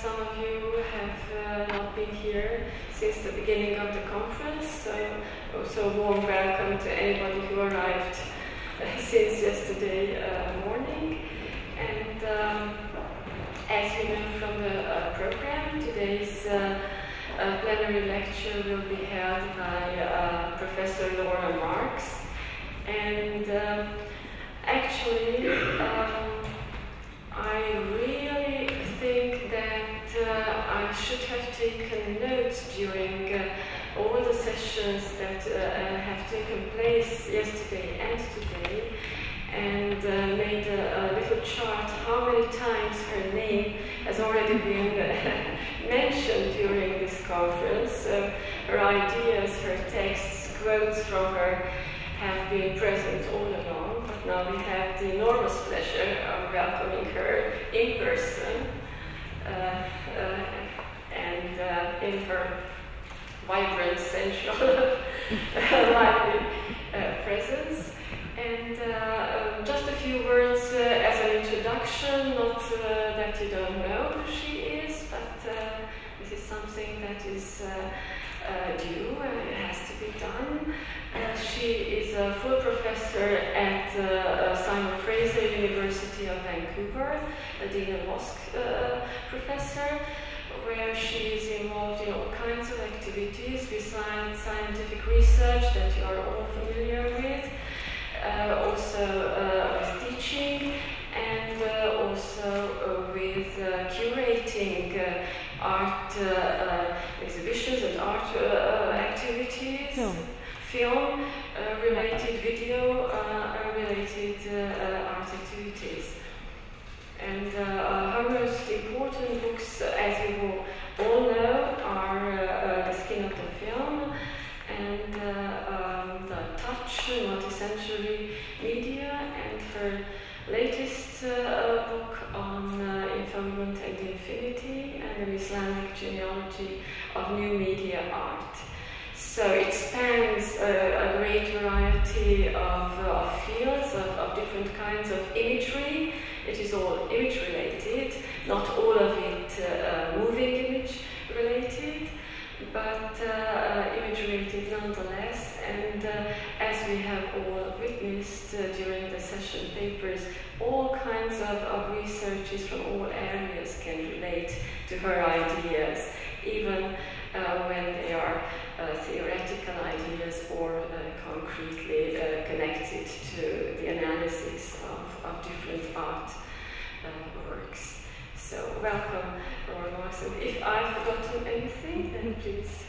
some of you have not been here since the beginning of the conference, so also a warm welcome to anybody who arrived since yesterday morning. And as you know from the program, today's plenary lecture will be held by Professor Laura Marks. And actually, I really think that I should have taken notes during all the sessions that have taken place yesterday and today, and made a little chart how many times her name has already been mentioned during this conference. So her ideas, her texts, quotes from her have been present all along, but now we have the enormous pleasure of welcoming her in person and in her vibrant, sensual, lively presence. And just a few words as an introduction, not that you don't know who she is, but this is something that is due, it has to be done. She is a full professor at Simon Fraser University of Vancouver, a Dean and Mosque professor, where she is involved in all kinds of activities besides scientific research that you are all familiar with, also with teaching, and also with curating art exhibitions and art activities, film related, video related art activities. And her most important books, as you will all know, are The Skin of the Film and The Touch, Multisensory Media, and her latest book on Embodied and Infinity and an Islamic genealogy of new media art. So it spans a great variety of fields, of different kinds of imagery. It is all image related, not all of it moving image related, but image related nonetheless. And as we have all witnessed during the session papers, all kinds of researches from all areas can relate to her ideas, even when they are theoretical ideas or concretely connected to the analysis of different art works. So welcome, Laura Marks. And if I've forgotten anything, then please.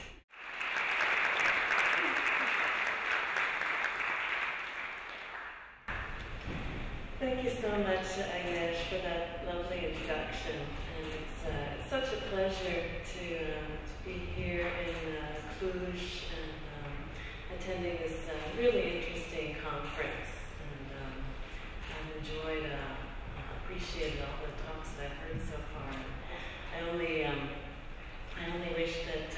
Thank you so much, Ágnes, for that lovely introduction. And it's such a pleasure to be here in Cluj and attending this really interesting conference. And I've enjoyed, appreciated all the talks that I've heard so far. I only wish that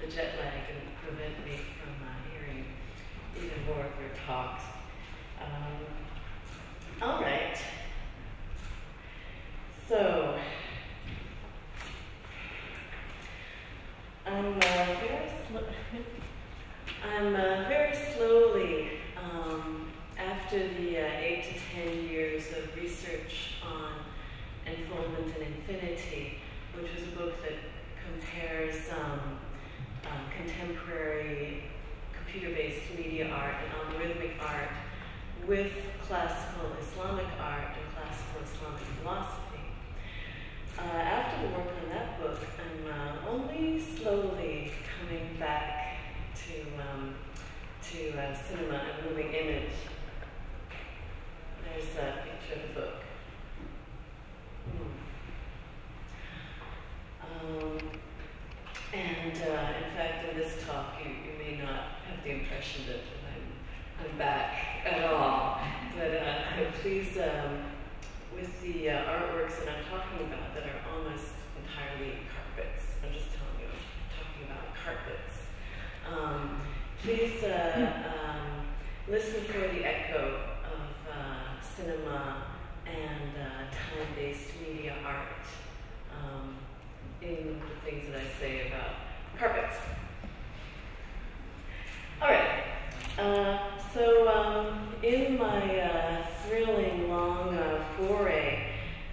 the jet lag can prevent me from hearing even more of your talks. All right. So, I'm very slowly, after the 8 to 10 years of research on Unfoldment and Infinity, which was a book that compares contemporary computer-based media art and algorithmic art with classical Islamic art and classical Islamic philosophy. After the work on that book, I'm only slowly coming back to cinema and moving image. There's a picture of the book. And in fact, in this talk, you may not have the impression that I'm back at all. But please, with the artworks that I'm talking about that are almost entirely carpets, I'm just telling you, I'm talking about carpets. Please listen for the echo of cinema and time-based media art in the things that I say about carpets. All right. So in my thrilling, long foray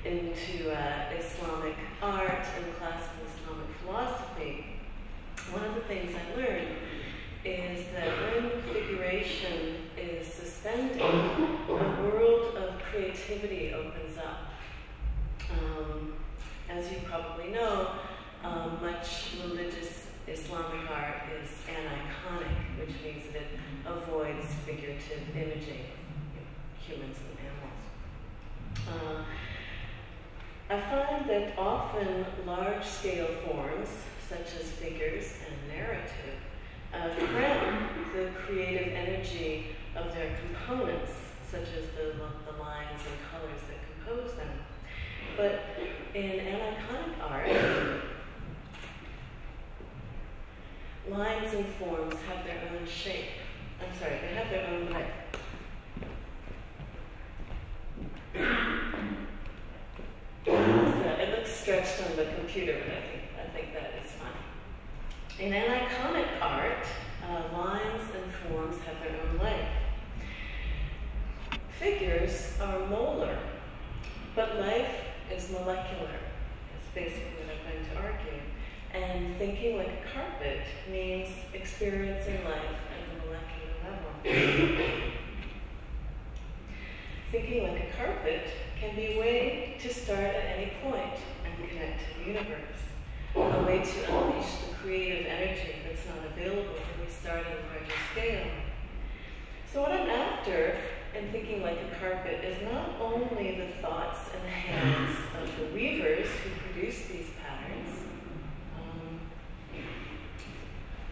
into Islamic art and classical Islamic philosophy, one of the things I learned is that when figuration is suspended, a world of creativity opens up. As you probably know, much religious Islamic art is aniconic, which means that it avoids figurative imaging of humans and animals. I find that often large-scale forms, such as figures and narrative, ground the creative energy of their components, such as the lines and colors that compose them. But in aniconic art, lines and forms have their own shape. I'm sorry, they have their own life. So it looks stretched on the computer, but I think that is fine. In aniconic art, lines and forms have their own life. Figures are molar, but life is molecular. That's basically what I'm going to argue. And thinking like a carpet means experiencing life at the molecular level. Thinking like a carpet can be a way to start at any point and connect to the universe. A way to unleash the creative energy that's not available when we start on a larger scale. So what I'm after in thinking like a carpet is not only the thoughts and the hands of the weavers who produce these patterns.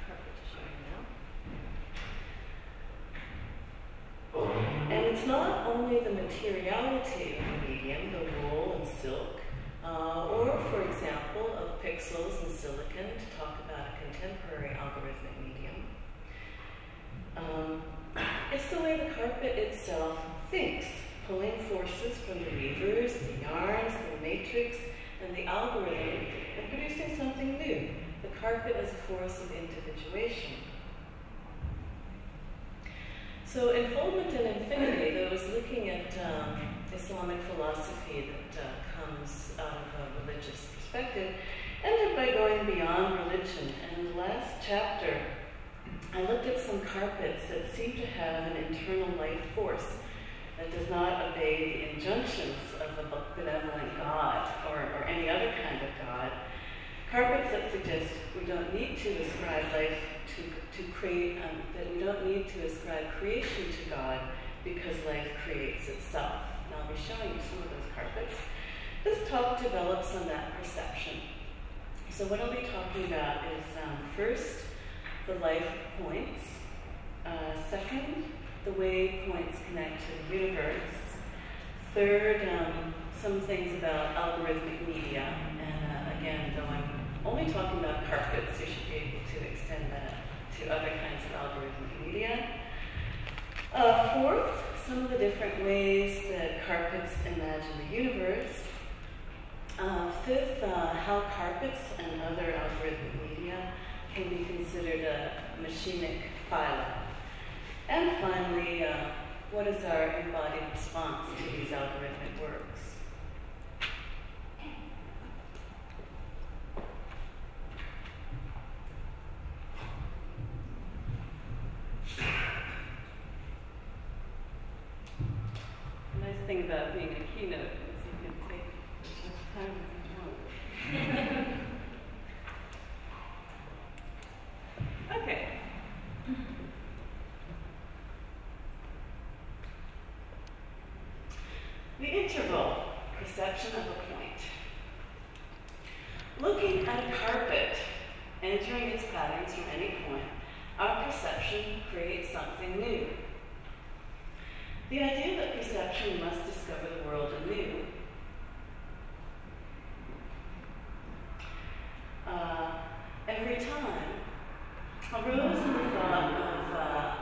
Carpet to show you now. And it's not only the materiality of the medium, the wool and silk, or, for example, of pixels and silicon, to talk about a contemporary algorithmic medium. It's the way the carpet itself thinks, pulling forces from the weavers, the yarns, the matrix, and the algorithm, and producing something new. The carpet as a force of individuation. So Enfoldment and Infinity, those looking at Islamic philosophy that comes out of a religious perspective, ended by going beyond religion. And in the last chapter, I looked at some carpets that seem to have an internal life force that does not obey the injunctions of a benevolent God or any other kind of God. Carpets that suggest we don't need to ascribe life to create, that we don't need to ascribe creation to God because life creates itself. And I'll be showing you some of those carpets. This talk develops on that perception. So what I'll be talking about is first, the life of points. Second, the way points connect to the universe. Third, some things about algorithmic media. And again, though I'm only talking about carpets, you should be able to extend that to other kinds of algorithmic media. Fourth, some of the different ways that carpets imagine the universe. Fifth, how carpets and other algorithmic media can be considered a machinic phyla. And finally, what is our embodied response to these algorithmic works? The nice thing about being a keynote is you can take as much time as you want. Okay. The interval, perception of a point. Looking at a carpet, entering its patterns from any point, our perception creates something new. The idea that perception must discover the world anew every time arose in the thought of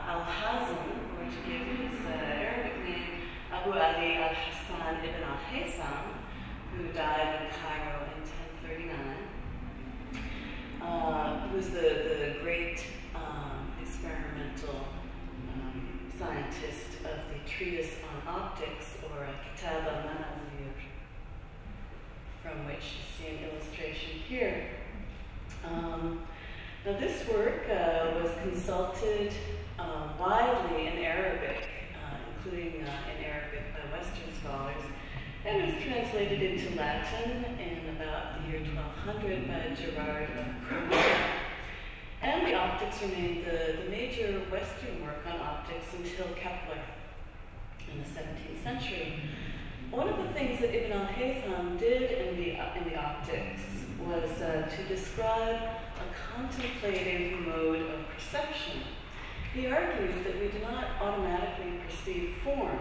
Al-Hazm, or to give his Arabic name, Abu Ali al-Hassan ibn al-Haytham, who died in Cairo in 1039. who's the great experimental scientist of the treatise on optics, or Kitab al-Manazir, from which you see an illustration here. Now this work was consulted widely in Arabic, including in Arabic by Western scholars, and was translated into Latin in about the year 1200 by Gerard of Cremona. And the optics remained the major Western work on optics until Kepler in the 17th century. One of the things that Ibn al-Haytham did in the optics was to describe a contemplative mode of perception. He argued that we do not automatically perceive form,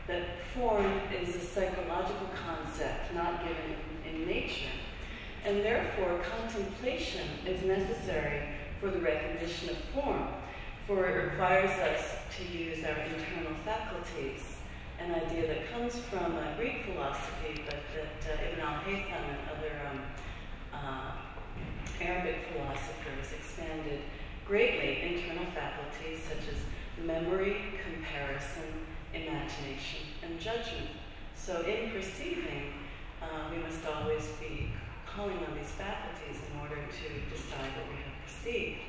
that form is a psychological concept not given in nature, and therefore contemplation is necessary for the recognition of form, for it requires us to use our internal faculties, an idea that comes from Greek philosophy, but that Ibn al-Haytham and other Arabic philosophers expanded greatly. Internal faculties such as memory, comparison, imagination, and judgment. So in perceiving, we must always be calling on these faculties in order to decide what we have perceived.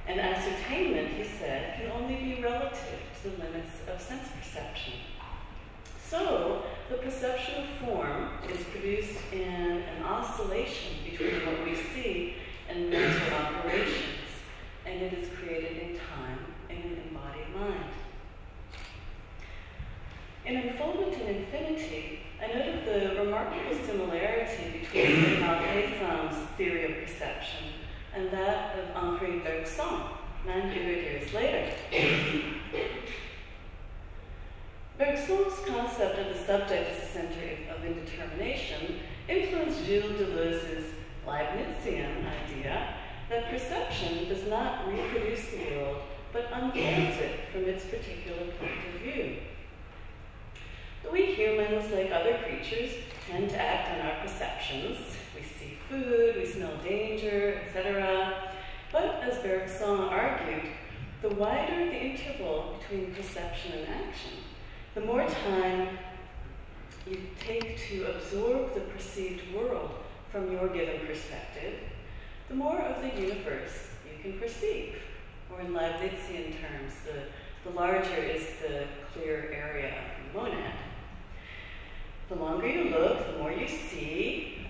And ascertainment, he said, can only be relative to the limits of sense perception. So, the perception of form is produced in an oscillation between what we see and mental operations, and it is created in time in an embodied mind. In Unfoldment and Infinity, I noted the remarkable similarity between Ibn al-Haytham's theory of perception and that of Henri Bergson, 900 years later. Bergson's concept of the subject as a center of indetermination influenced Gilles Deleuze's Leibnizian idea that perception does not reproduce the world, but unfolds it from its particular point of view. We humans, like other creatures, tend to act on our perceptions. We see food, we smell danger, etc. But as Bergson argued, the wider the interval between perception and action, the more time you take to absorb the perceived world from your given perspective, the more of the universe you can perceive. Or in Leibnizian terms, the larger is the clear area of the monad. The longer you look, the more you see,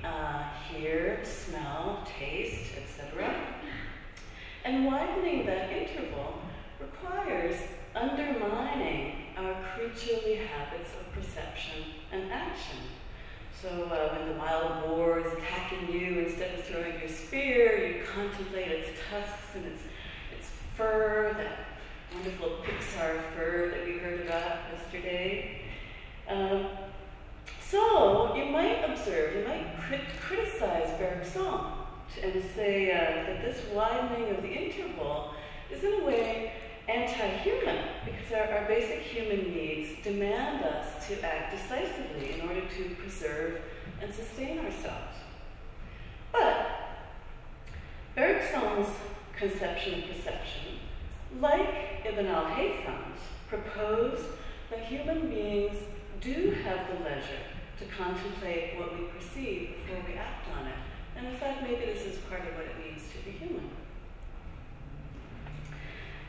hear, smell, taste, etc. And widening that interval requires undermining our creaturely habits of perception and action. So when the wild boar is attacking you, instead of throwing your spear, you contemplate its tusks and its fur, that wonderful Pixar fur that we heard about yesterday. So you might observe, you might criticize Bergson and say that this widening of the interval is in a way anti-human, because our basic human needs demand us to act decisively in order to preserve and sustain ourselves. But Bergson's conception of perception, like Ibn al-Haytham's, proposed that human beings do have the leisure to contemplate what we perceive before we act on it. And in fact, maybe this is part of what it means to be human.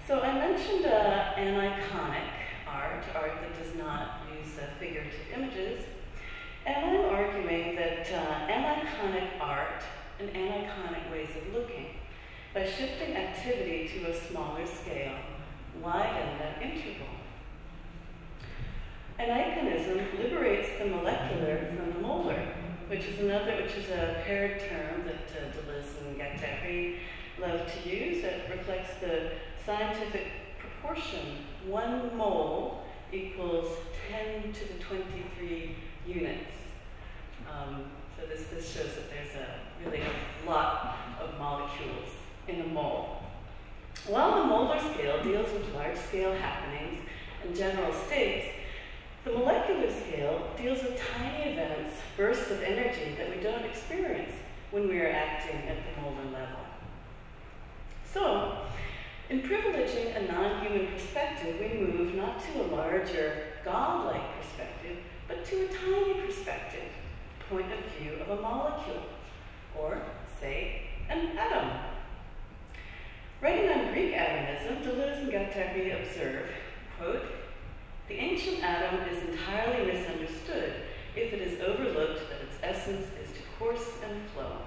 So I mentioned aniconic art that does not use figurative images. And I'm arguing that aniconic art and aniconic ways of looking, by shifting activity to a smaller scale, widen that interval. Aniconism liberates the molecular from the molar, which is a paired term that Deleuze and Guattari love to use. That reflects the scientific proportion. 1 mole equals 10 to the 23 units. So this shows that there's really a lot of molecules in a mole. While the molar scale deals with large-scale happenings and general states, the molecular scale deals with tiny events, bursts of energy that we don't experience when we are acting at the molar level. non-human perspective, we move not to a larger, godlike perspective, but to a tiny perspective, point of view of a molecule, or, say, an atom. Writing on Greek atomism, Deleuze and Guattari observe, quote, "The ancient atom is entirely misunderstood if it is overlooked that its essence is to course and flow."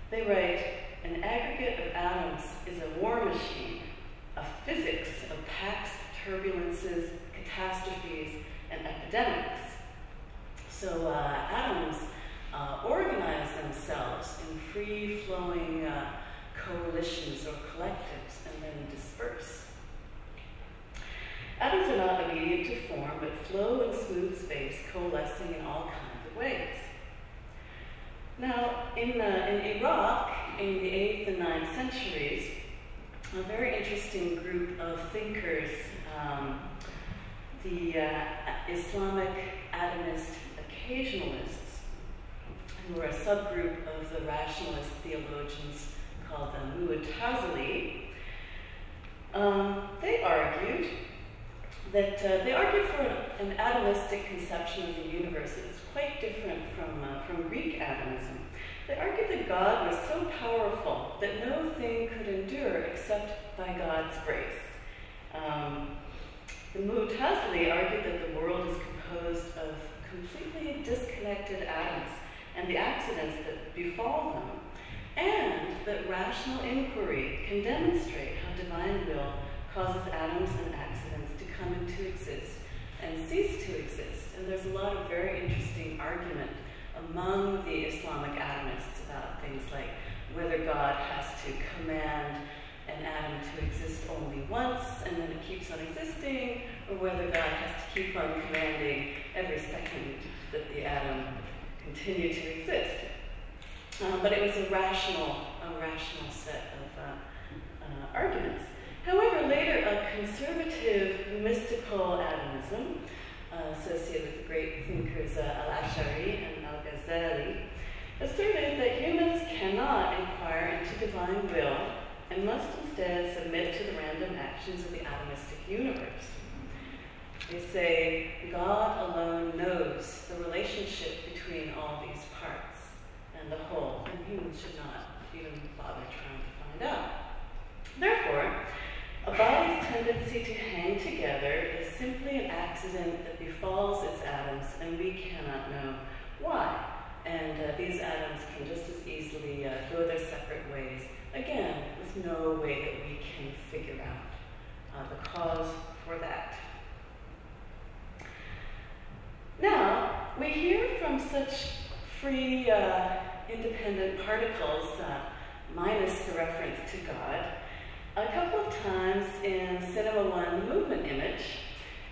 They write, "An aggregate of atoms is a war machine, a physics of packs, turbulences, catastrophes, and epidemics." So atoms organize themselves in free-flowing coalitions or collectives and then disperse. Atoms are not obedient to form, but flow in smooth space, coalescing in all kinds of ways. Now, in Iraq, in the 8th and 9th centuries, a very interesting group of thinkers, the Islamic atomist occasionalists, who were a subgroup of the rationalist theologians called the Mu'tazili, they argued for an atomistic conception of the universe that was quite different from Greek atomism. They argued that God was so powerful that no thing could endure except by God's grace. The Mu'tazili argued that the world is composed of completely disconnected atoms and the accidents that befall them, and that rational inquiry can demonstrate how divine will causes atoms and accidents to come into exist and cease to exist. And there's a lot of very interesting argument among the Islamic atomists about things like whether God has to command an atom to exist only once and then it keeps on existing, or whether God has to keep on commanding every second that the atom continue to exist. But it was a rational set of arguments. However, later a conservative mystical atomism associated with the great thinkers Al-Ash'ari and Al-Ghazali asserted that humans cannot inquire into divine will and must instead submit to the random actions of the atomistic universe. They say God alone knows the relationship between all these parts and the whole, and humans should not even bother trying to find out. Therefore, a body's tendency to hang together is simply an accident that befalls its atoms, and we cannot know why. And these atoms can just as easily go their separate ways, again, with no way that we can figure out the cause for that. Now, we hear from such free, independent particles, minus the reference to God, a couple of times in Cinema One, the movement image,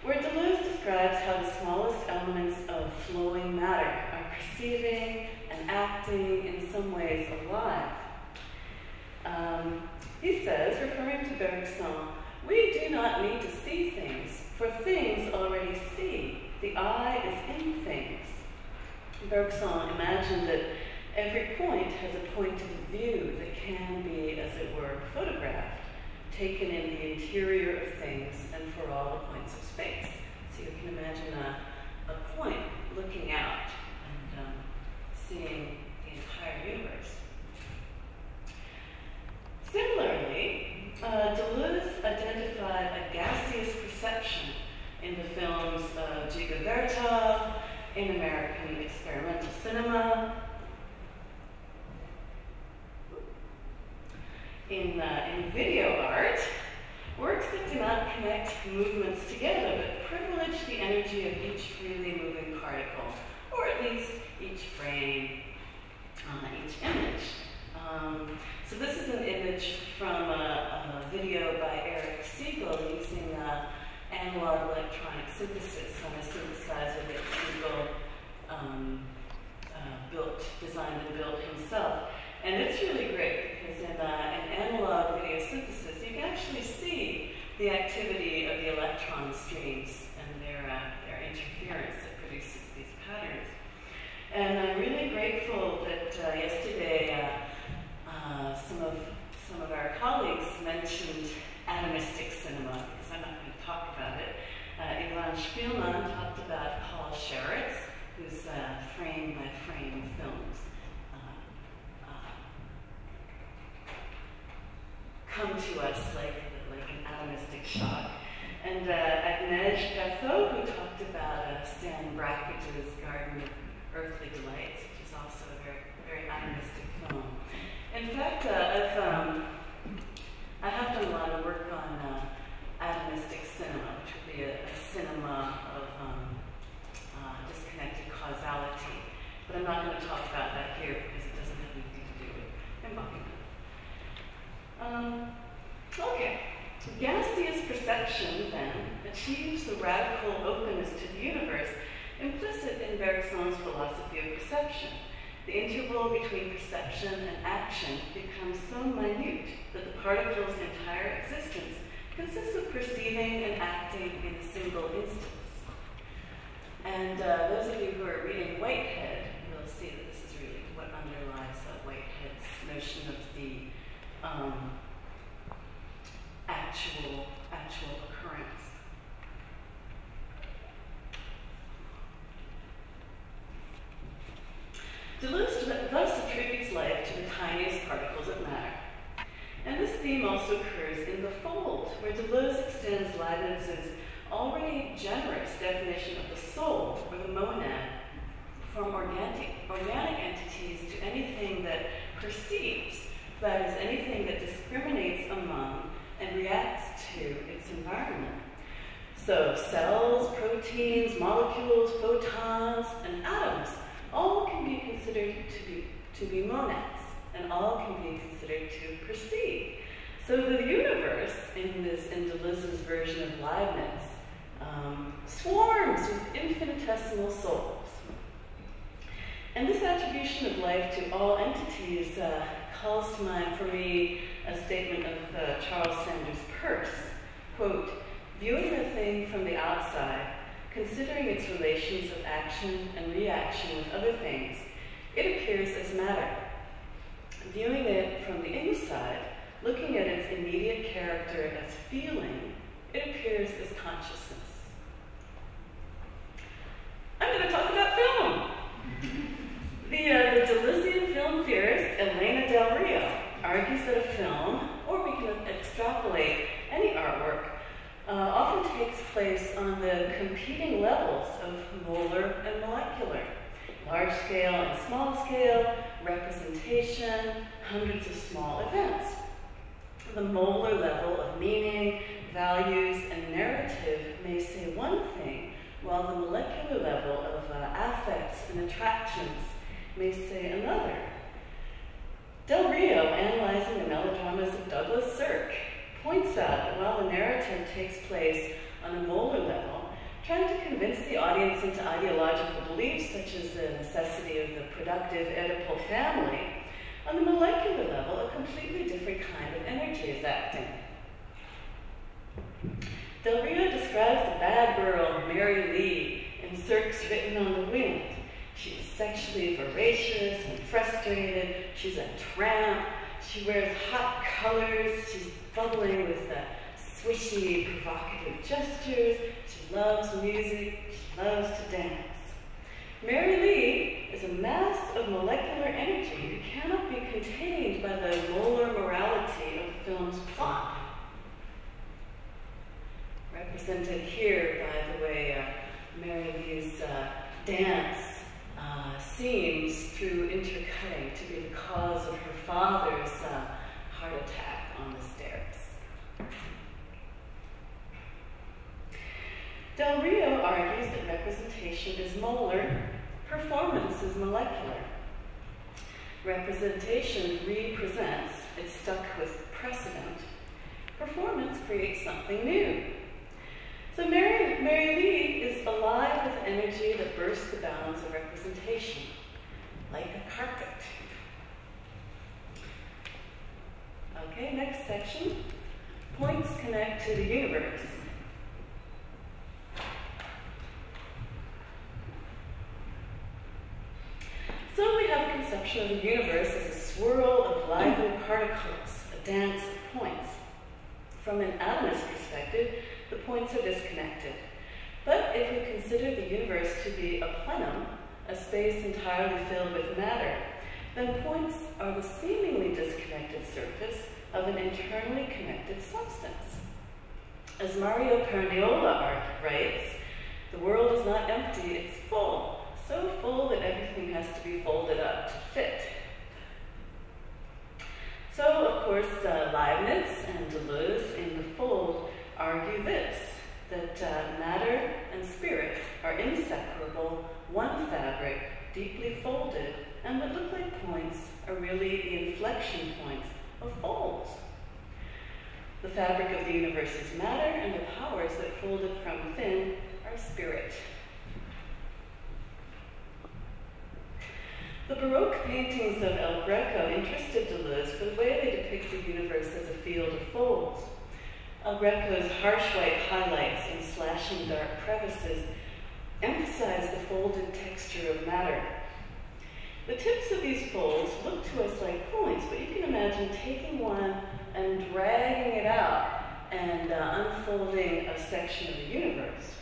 where Deleuze describes how the smallest elements of flowing matter are perceiving and acting in some ways alive. He says, referring to Bergson, "We do not need to see things, for things already see. The eye is in things." Bergson imagined that every point has a point of view that can be, as it were, photographed, taken in the interior of things and for all the points of space. So you can imagine a point looking out and seeing the entire universe. Similarly, Deleuze identified a gaseous perception in the films Giga Verta, in American experimental cinema, in video art, works that do not connect movements together, but privilege the energy of each freely moving particle, or at least each frame, each image. So this is an image from a video by Eric Siegel using analog electronic synthesis on a synthesizer that Siegel designed and built himself. And it's really great because in analog video synthesis, you can actually see the activity of the electron streams and their interference that produces these patterns. And I'm really grateful that yesterday some of our colleagues mentioned to us like an atomistic shock. And Ágnes Pethő, who talked about Stan Brackage's Garden of Earthly Delights, which is also a very, very atomistic film. In fact, I have done a lot of work on atomistic cinema, which would be a cinema of disconnected causality. But I'm not going to talk about that here because it doesn't have anything to do with embodiment. Okay. Gaseous perception, then, achieves the radical openness to the universe implicit in Bergson's philosophy of perception. The interval between perception and action becomes so minute that the particle's entire existence consists of perceiving and acting in a single instance. And those of you who are reading Whitehead will see that this is really what underlies Whitehead's notion of the actual occurrence. Deleuze thus attributes life to the tiniest particles of matter. And this theme also occurs in The Fold, where Deleuze extends Leibniz's already generous definition of the soul, or the monad, from organic entities to anything that perceives, that is, anything that discriminates among and reacts to its environment. So cells, proteins, molecules, photons, and atoms all can be considered to be monads, and all can be considered to perceive. So the universe, in Deleuze's version of Leibniz, swarms with infinitesimal souls. And this attribution of life to all entities calls to mind for me a statement of Charles Sanders Peirce, quote, "Viewing a thing from the outside, considering its relations of action and reaction with other things, it appears as matter. Viewing it from the inside, looking at its immediate character as feeling, it appears as consciousness." I'm going to talk about film. The Deleuzian film theorist Elena Del Rio argues that a film, or we can extrapolate any artwork, often takes place on the competing levels of molar and molecular, large scale and small scale, representation, hundreds of small events. The molar level of meaning, values, and narrative may say one thing, while the molecular level of affects and attractions may say another. Del Rio, analyzing the melodramas of Douglas Sirk, points out that while the narrative takes place on a molar level, trying to convince the audience into ideological beliefs such as the necessity of the productive Oedipal family, on the molecular level, a completely different kind of energy is acting. Del Rio describes the bad girl, Mary Lee, in Sirk's Written on the Wind. She is sexually voracious and frustrated. She's a tramp. She wears hot colors. She's bubbling with swishy, provocative gestures. She loves music. She loves to dance. Mary Lee is a mass of molecular energy who cannot be contained by the molar morality of the film's plot. Represented here by the way Mary Lee's dance seems, through intercutting, to be the cause of her father's heart attack on the stairs. Del Rio argues that representation is molar, performance is molecular. Representation represents, it's stuck with precedent. Performance creates something new. So Mary Lee is alive with energy that bursts the bounds of representation, like a carpet. Okay, next section. Points connect to the universe. So we have a conception of the universe as a swirl of lively particles, a dance of points. From an atomist perspective, the points are disconnected. But if we consider the universe to be a plenum, a space entirely filled with matter, then points are the seemingly disconnected surface of an internally connected substance. As Mario Perniola writes, the world is not empty, it's full, so full that everything has to be folded up to fit. So, of course, Leibniz and Deleuze in The Fold argue this, that matter and spirit are inseparable, one fabric, deeply folded, and what look like points are really the inflection points of folds. The fabric of the universe is matter, and the powers that fold it from within are spirit. The Baroque paintings of El Greco interested Deleuze for the way they depict the universe as a field of folds. El Greco's harsh white highlights and slashing dark crevices emphasize the folded texture of matter. The tips of these folds look to us like points, but you can imagine taking one and dragging it out and unfolding a section of the universe.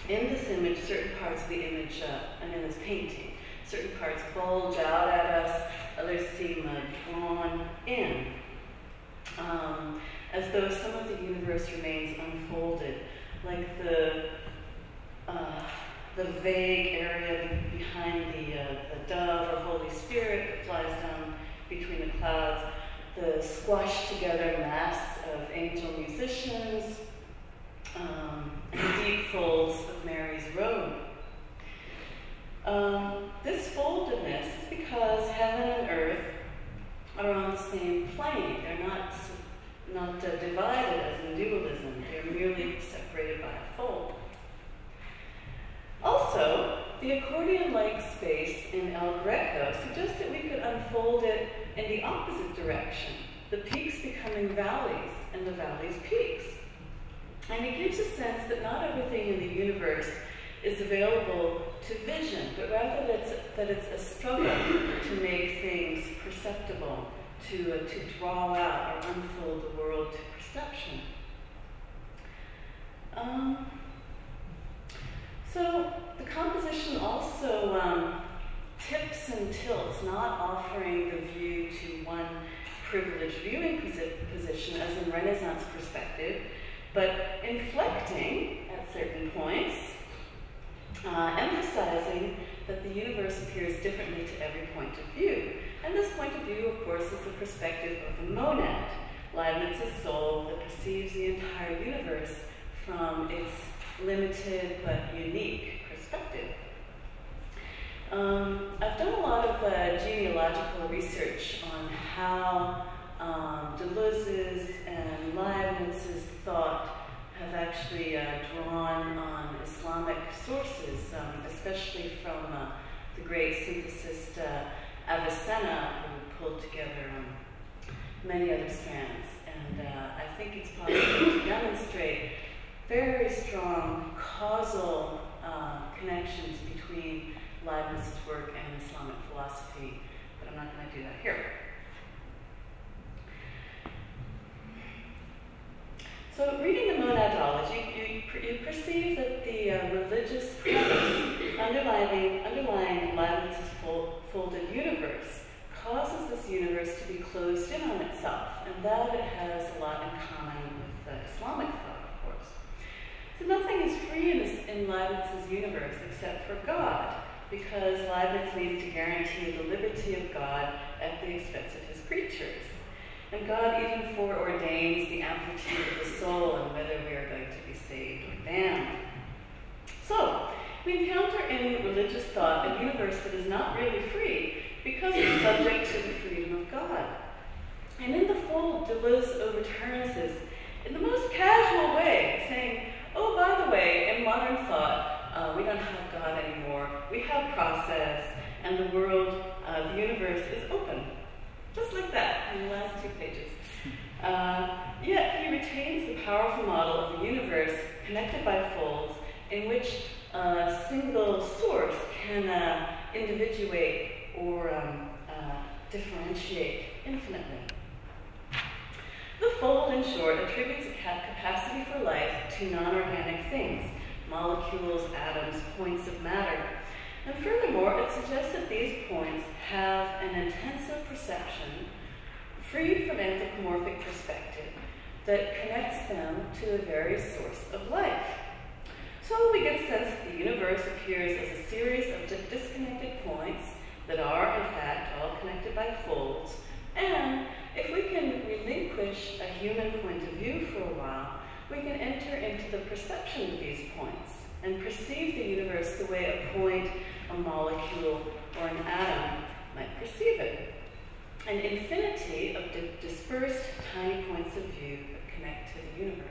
In this image, certain parts of the image, and in this painting, certain parts bulge out at us, others seem drawn in, as though some of the universe remains unfolded, like the vague area behind the dove or Holy Spirit that flies down between the clouds, the squashed together mass of angel musicians, and deep folds of Mary's robe. This foldedness is because heaven and earth are on the same plane. They're not divided as in dualism. They're merely separated by a fold. Also, the accordion-like space in El Greco suggests that we could unfold it in the opposite direction, the peaks becoming valleys and the valleys peaks. And it gives a sense that not everything in the universe is available to vision, but rather that it's a struggle to make things perceptible, to draw out or unfold the world to perception. So the composition also tips and tilts, not offering the view to one privileged viewing position as in Renaissance perspective, but inflecting at certain points, emphasizing that the universe appears differently to every point of view. And this point of view, of course, is the perspective of the monad, Leibniz's soul that perceives the entire universe from its limited but unique perspective. I've done a lot of genealogical research on how Deleuze's and Leibniz's thought have actually drawn on Islamic sources, especially from the great synthesist Avicenna, who pulled together many other strands. And I think it's possible to demonstrate very strong causal connections between Leibniz's work and Islamic philosophy, but I'm not going to do that here. So reading the monadology, you perceive that the religious premise underlying Leibniz's folded universe causes this universe to be closed in on itself, and that it has a lot in common with Islamic thought, of course. So nothing is free in Leibniz's universe except for God, because Leibniz needs to guarantee the liberty of God at the expense of his creatures. And God even foreordains the amplitude of the soul and whether we are going to be saved or damned. So, we encounter in religious thought a universe that is not really free because it's subject to the freedom of God. And in The Fold, Deleuze overturns this in the most casual way, saying, oh, by the way, in modern thought, we don't have God anymore. We have process, and the world, the universe is open. Just like that, in the last 2 pages. Yet he retains the powerful model of the universe connected by folds in which a single source can individuate or differentiate infinitely. The fold, in short, attributes a capacity for life to non-organic things, molecules, atoms, points of matter. And furthermore, it suggests that these points have an intensive perception freed from anthropomorphic perspective that connects them to the very source of life. So we get a sense that the universe appears as a series of disconnected points that are, in fact, all connected by folds. And if we can relinquish a human point of view for a while, we can enter into the perception of these points and perceive the universe the way a point, a molecule, or an atom might perceive it. An infinity of dispersed tiny points of view that connect to the universe.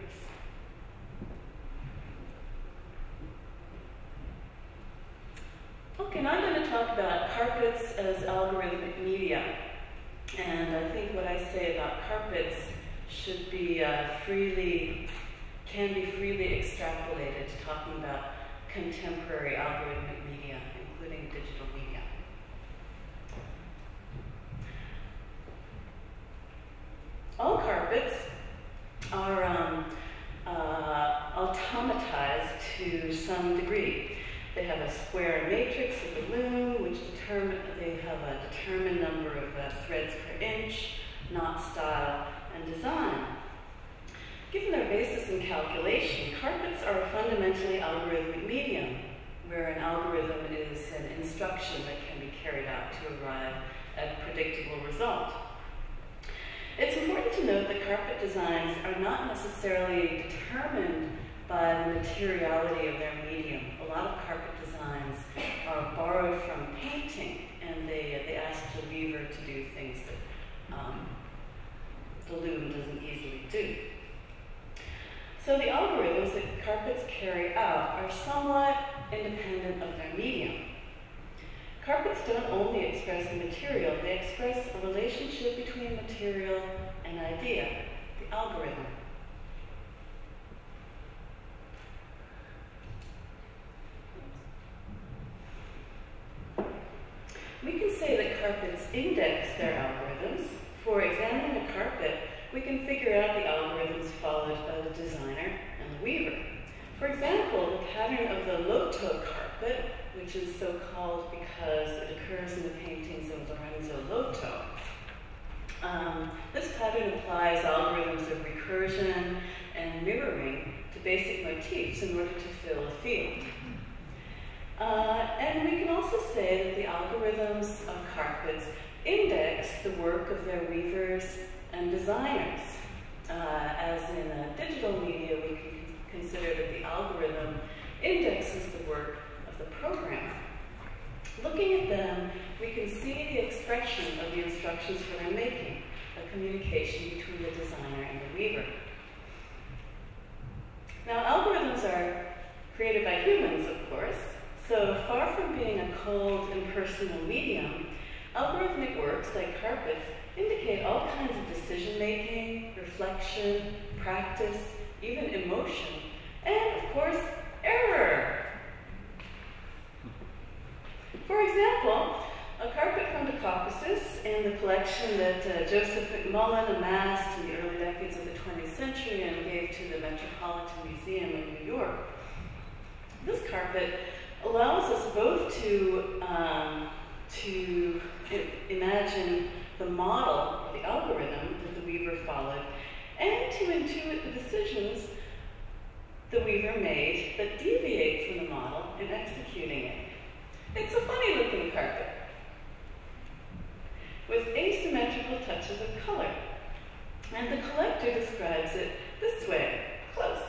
Okay, now I'm going to talk about carpets as algorithmic media. And I think what I say about carpets should be can be freely extrapolated to talking about contemporary algorithmic media, including digital media. All carpets are automatized to some degree. They have a square matrix of the loom, which they have a determined number of threads per inch, knot style, and design. Given their basis in calculation, carpets are a fundamentally algorithmic medium, where an algorithm is an instruction that can be carried out to arrive at a predictable result. It's important to note that carpet designs are not necessarily determined by the materiality of their medium. A lot of carpet designs are borrowed from painting, and they ask the weaver to do things that the loom doesn't easily do. So the algorithms that carpets carry out are somewhat independent of their medium. Carpets don't only express the material, they express a relationship between material and idea, the algorithm. We can say that carpets index their algorithms. For examining a carpet, we can figure out the algorithms followed by the designer and the weaver. For example, the pattern of the Loto carpet, which is so called because it occurs in the paintings of Lorenzo Loto. This pattern applies algorithms of recursion and mirroring to basic motifs in order to fill a field. And we can also say that the algorithms of carpets index the work of their weavers and designers. As in digital media, we can consider that the algorithm indexes the work of the programmer. Looking at them, we can see the expression of the instructions for their making, a communication between the designer and the weaver. Now, algorithms are created by humans, of course. So far from being a cold, impersonal medium, algorithmic works like carpets indicate all kinds of decision-making, reflection, practice, even emotion, and, of course, error. For example, a carpet from the Caucasus in the collection that Joseph McMullen amassed in the early decades of the 20th century and gave to the Metropolitan Museum in New York. This carpet allows us both to imagine the model, the algorithm that the weaver followed, and to intuit the decisions the weaver made that deviate from the model in executing it. It's a funny-looking carpet with asymmetrical touches of color. And the collector describes it this way, close.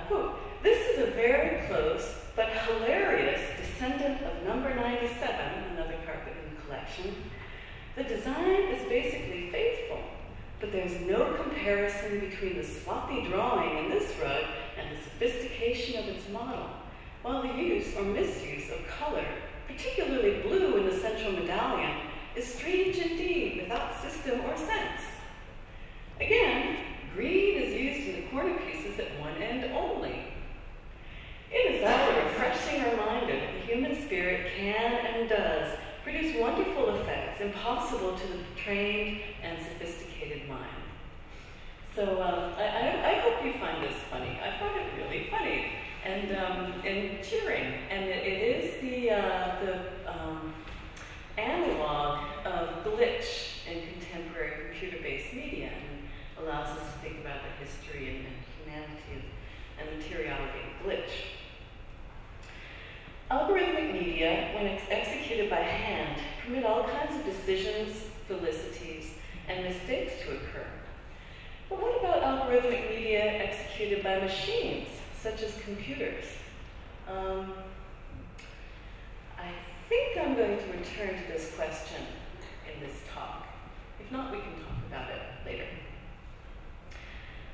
Quote, "This is a very close but hilarious descendant of number 97, another carpet in the collection. The design is basically faithful, but there's no comparison between the sloppy drawing in this rug and the sophistication of its model, while the use or misuse of color, particularly blue in the central medallion, is strange indeed, without system or sense. Again, green is used in the corner pieces at one end only. It is our refreshing reminder that the human spirit can and does produce wonderful effects impossible to the trained and sophisticated mind." So I hope you find this funny. I found it really funny and cheering. And it is the analog of glitch in contemporary computer-based media and allows us to think about the history and humanity and materiality and glitch. Algorithmic media, when executed by hand, permit all kinds of decisions, felicities, and mistakes to occur. But what about algorithmic media executed by machines, such as computers? I think I'm going to return to this question in this talk. If not, we can talk about it later.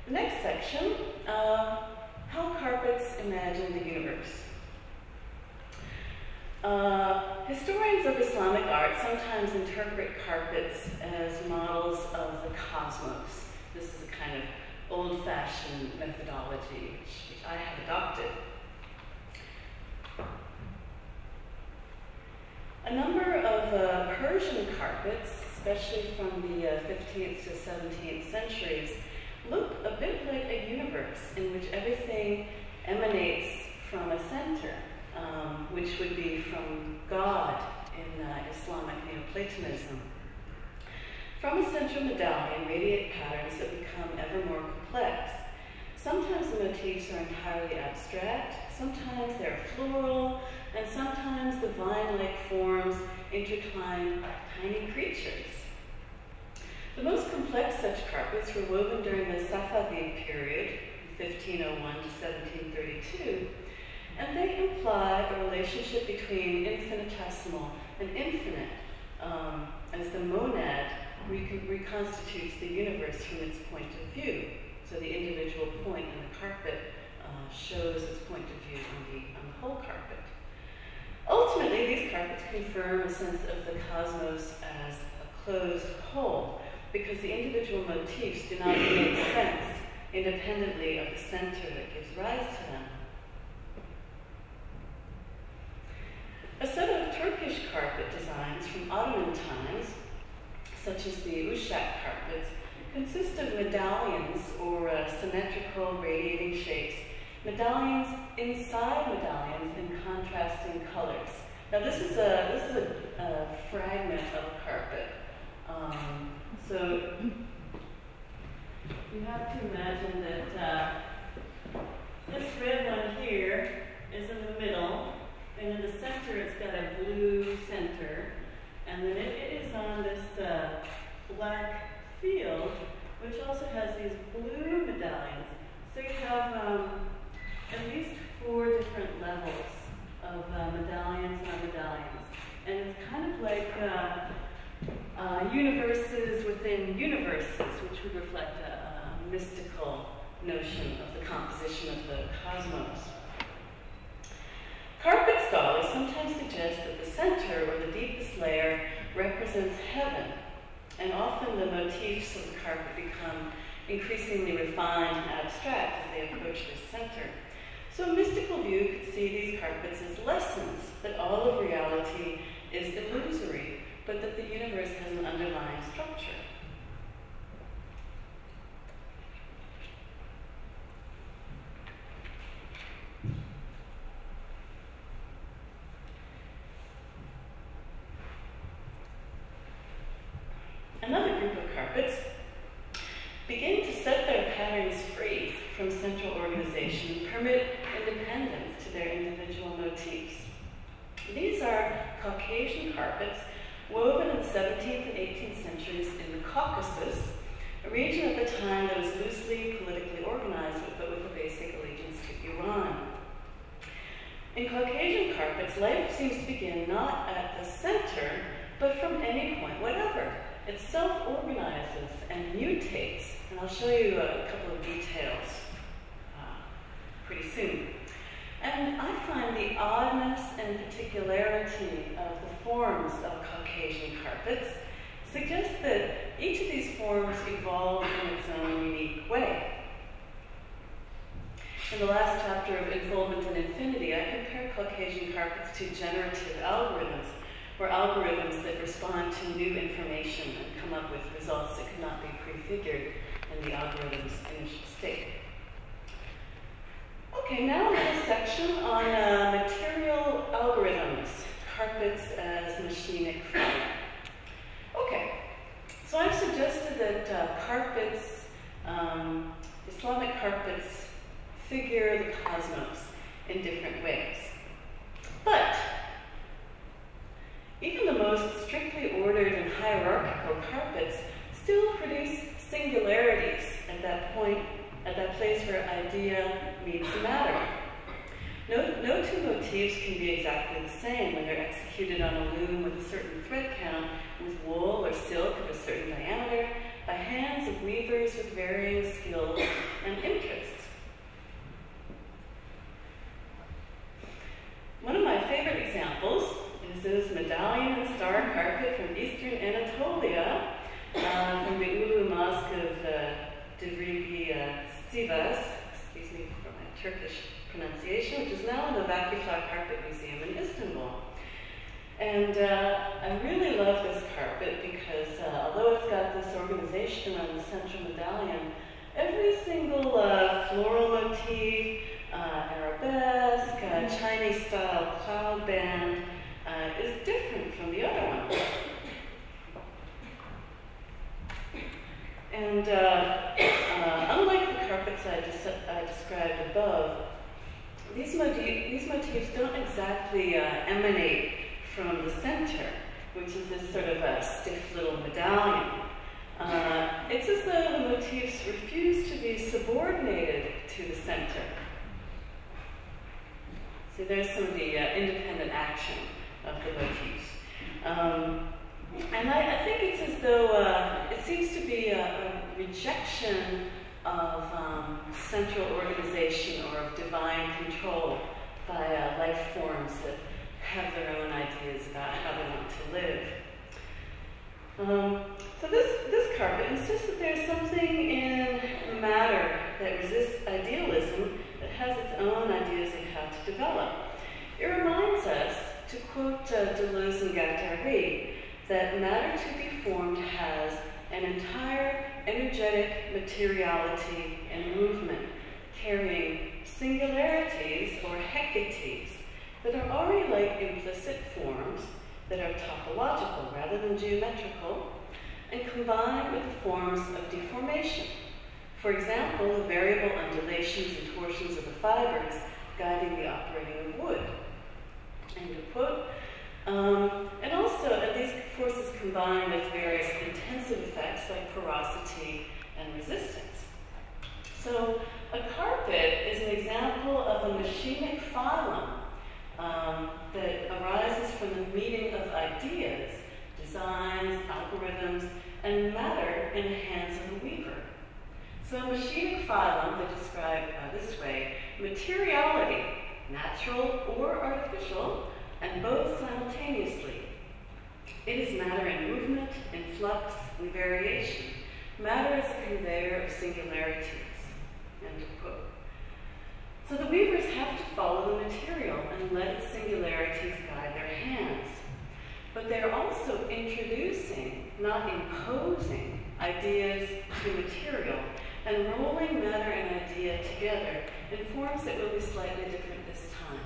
The next section, how carpets imagine the universe. Historians of Islamic art sometimes interpret carpets as models of the cosmos. This is a kind of old-fashioned methodology which I have adopted. A number of Persian carpets, especially from the 15th to 17th centuries, look a bit like a universe in which everything emanates from a center, which would be from God in Islamic Neoplatonism. From a central medallion radiate patterns that become ever more complex. Sometimes the motifs are entirely abstract, sometimes they're floral, and sometimes the vine-like forms intertwine tiny creatures. The most complex such carpets were woven during the Safavid period, 1501 to 1732, and they imply a relationship between infinitesimal and infinite, as the monad reconstitutes the universe from its point of view. So the individual point in the carpet shows its point of view on the whole carpet. Ultimately, these carpets confirm a sense of the cosmos as a closed whole, because the individual motifs do not make sense independently of the center that gives rise to them. A set of Turkish carpet designs from Ottoman times, such as the Uşak carpets, consist of medallions or symmetrical radiating shapes, medallions inside medallions in contrasting colors. Now this is a fragment of a carpet. So you have to imagine that this red one here is in the middle, and in the center it's got a blue center, and then it is on this black field, which also has these blue medallions. So you have at least 4 different levels of medallions on medallions. And it's kind of like universes within universes, which would reflect a mystical notion of the composition of the cosmos. Carpet scholars sometimes suggest that the center, or the deepest layer, represents heaven, and often the motifs of the carpet become increasingly refined and abstract as they approach this center. So a mystical view could see these carpets as lessons that all of reality is illusory, but that the universe has an underlying structure. Another group of carpets begin to set their patterns free from central organization and permit independence to their individual motifs. These are Caucasian carpets woven in the 17th and 18th centuries in the Caucasus, a region at the time that was loosely politically organized but with a basic allegiance to Iran. In Caucasian carpets, life seems to begin not at the center, but from any point, whatever. It self-organizes and mutates, and I'll show you a couple of details pretty soon. And I find the oddness and particularity of the forms of Caucasian carpets suggests that each of these forms evolved in its own unique way. In the last chapter of Enfoldment and Infinity, I compare Caucasian carpets to generative algorithms, or algorithms that respond to new information and come up with results that could not be prefigured in the algorithm's initial state. Okay, now another section on material algorithms, carpets as machinic phyla. Okay, So I've suggested that carpets, Islamic carpets, figure the cosmos in different ways. But even the most strictly ordered and hierarchical carpets still produce singularities at that point, at that place where idea meets matter. No two motifs can be exactly the same when they're executed on a loom with a certain thread count, with wool or silk of a certain diameter, by hands of weavers with varying skills and interests. One of my favorite examples is this medallion and star carpet from eastern Anatolia, from the Ulu Mosque of Divriği Sivas, excuse me for my Turkish pronunciation, which is now in the Vakıflar Carpet Museum in Istanbul. And I really love this carpet because although it's got this organization around the central medallion, every single floral motif, arabesque, Chinese-style cloud band is different from the other ones. And unlike the carpets I described above, these motifs don't exactly emanate from the center, which is this sort of a stiff little medallion. It's as though the motifs refuse to be subordinated to the center. So there's some of the independent action of the motifs. And I think it's as though it seems to be a rejection of central organization or of divine control by life forms that have their own ideas about how they want to live. So this carpet insists that there's something in matter that resists idealism, that has its own ideas of how to develop. It reminds us, to quote Deleuze and Guattari, that matter to be formed has an entire energetic materiality and movement, carrying singularities or hecates that are already like implicit forms that are topological rather than geometrical, and combined with the forms of deformation. For example, the variable undulations and torsions of the fibers guiding the operating of wood. End of quote. And also, these forces combine with various intensive effects like porosity and resistance. So, a carpet is an example of a machinic phylum that arises from the meeting of ideas, designs, algorithms, and matter in the hands of a weaver. So, a machinic phylum, they describe this way: materiality, natural or artificial, and both simultaneously. It is matter in movement, in flux, in variation. Matter is a conveyor of singularities. End of quote. So the weavers have to follow the material and let its singularities guide their hands. But they're also introducing, not imposing, ideas to material and rolling matter and idea together in forms that will be slightly different this time.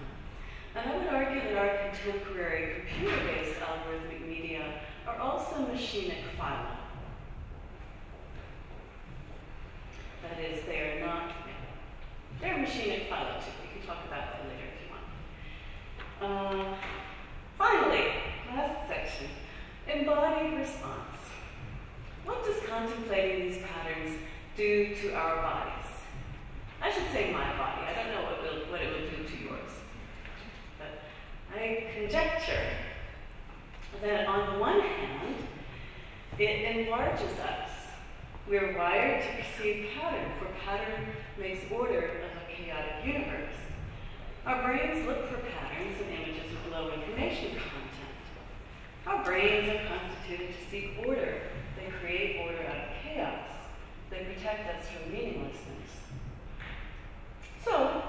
And I would argue that our contemporary computer-based algorithmic media are also machinic phyla. That is, they are not, they're machinic phyla too. We can talk about that later if you want. Finally, last section, embodied response. What does contemplating these patterns do to our bodies? I should say my body. I don't know what it will do to yours. I conjecture that on the one hand, it enlarges us. We're wired to perceive pattern, for pattern makes order of a chaotic universe. Our brains look for patterns and images with low information content. Our brains are constituted to seek order. They create order out of chaos. They protect us from meaninglessness. So,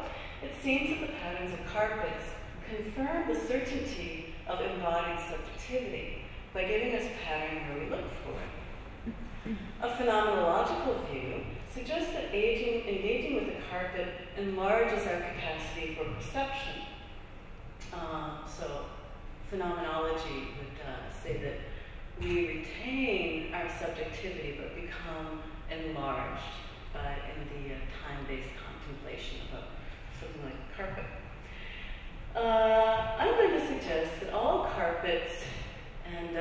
it seems that the patterns of carpets confirm the certainty of embodied subjectivity by giving us a pattern where we look for it. A phenomenological view suggests that engaging with the carpet enlarges our capacity for perception. So phenomenology would say that we retain our subjectivity but become enlarged in the time-based contemplation of something like a carpet. I'm going to suggest that all carpets and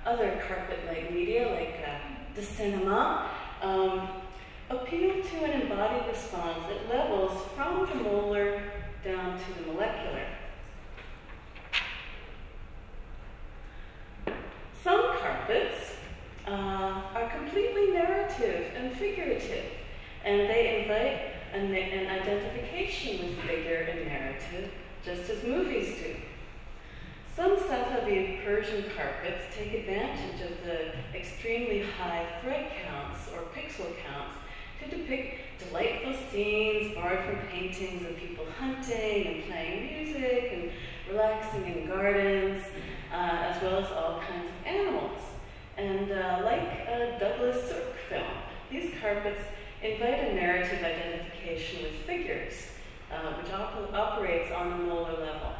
other carpet-like media, like the cinema, appeal to an embodied response at levels from the molar down to the molecular. Some carpets are completely narrative and figurative, and they invite an identification with figure and narrative, just as movies do. Some Safavid Persian carpets take advantage of the extremely high thread counts or pixel counts to depict delightful scenes borrowed from paintings of people hunting and playing music and relaxing in gardens, as well as all kinds of animals. And like a Douglas Sirk film, these carpets invite a narrative identification with figures, which operates on the molar level.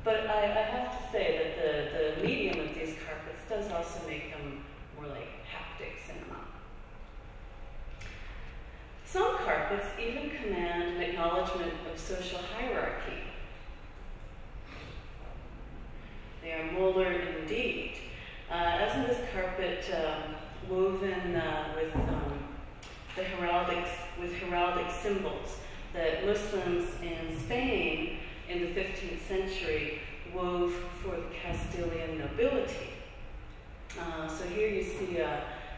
But I have to say that the medium of these carpets does also make them more like haptic cinema. Some carpets even command an acknowledgement of social hierarchy. They are molar indeed. As in this carpet woven with heraldic symbols that Muslims in Spain in the 15th century wove for the Castilian nobility. So here you see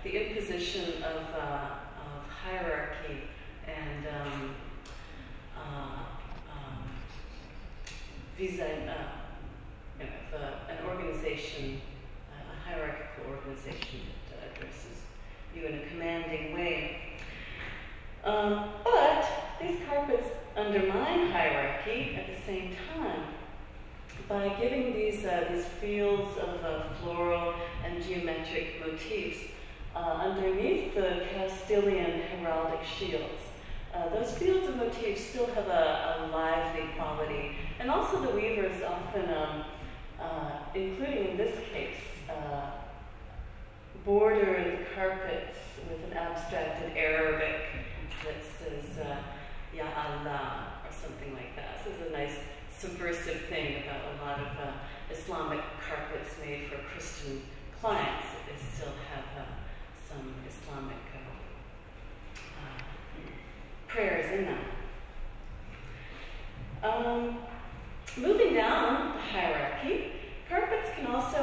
the imposition of hierarchy and an organization, a hierarchical organization that addresses you in a commanding way. But these carpets undermine hierarchy at the same time by giving these fields of floral and geometric motifs underneath the Castilian heraldic shields. Those fields of motifs still have a lively quality, and also the weavers often, including in this case, border the carpets with an abstracted Arabic that says Ya Allah or something like that. This is a nice subversive thing about a lot of Islamic carpets made for Christian clients. They still have some Islamic prayers in them. Moving down the hierarchy, carpets can also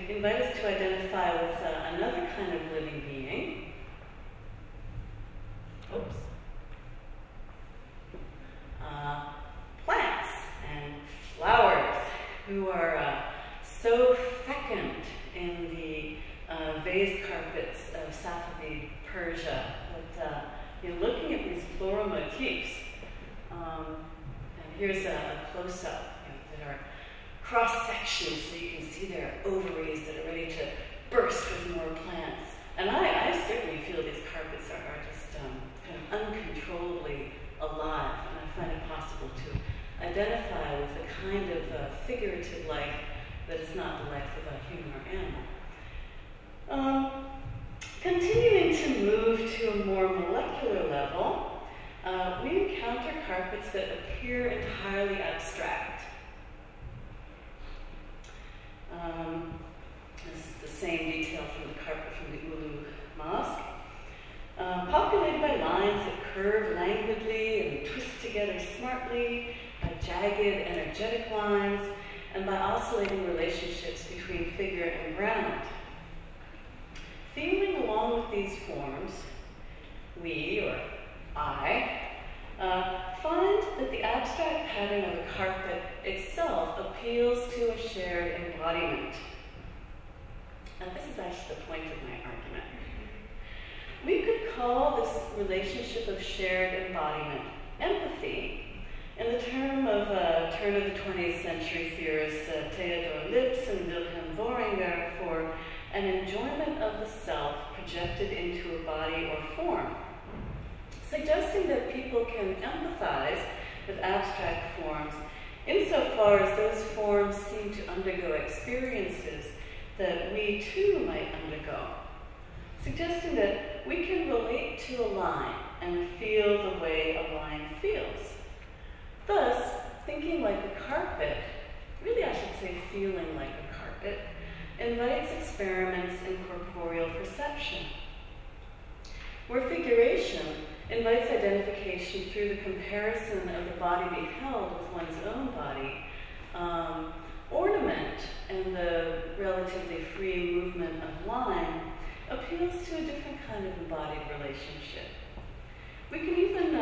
invite us to identify with another kind of living being. Plants and flowers, who are so fecund in the vase carpets of Safavid Persia that looking at these floral motifs, and here's a close-up that are cross-sections so you can see their ovaries that are ready to burst with more plants. And I certainly feel these carpets are just kind of uncontrollably alive, and I find it possible to identify with a kind of figurative life that is not the life of a human or animal. Continuing to move to a more molecular level, we encounter carpets that appear entirely abstract. This is the same detail from the carpet from the Ulu Mosque. Populated by lines that curve languidly and twist together smartly, by jagged, energetic lines, and by oscillating relationships between figure and ground. Feeling along with these forms, we, or I, find that the abstract pattern of the carpet itself appeals to a shared embodiment. And this is actually the point of my argument. We could call this relationship of shared embodiment empathy, in the term of turn of the 20th century theorists Theodor Lipps and Wilhelm Boehringer, for an enjoyment of the self projected into a body or form, suggesting that people can empathize with abstract forms insofar as those forms seem to undergo experiences that we too might undergo, suggesting that we can relate to a line and feel the way a line feels. Thus, thinking like a carpet, really I should say feeling like a carpet, invites experiments in corporeal perception, where figuration invites identification through the comparison of the body beheld with one's own body. Ornament and the relatively free movement of line appeals to a different kind of embodied relationship. We can even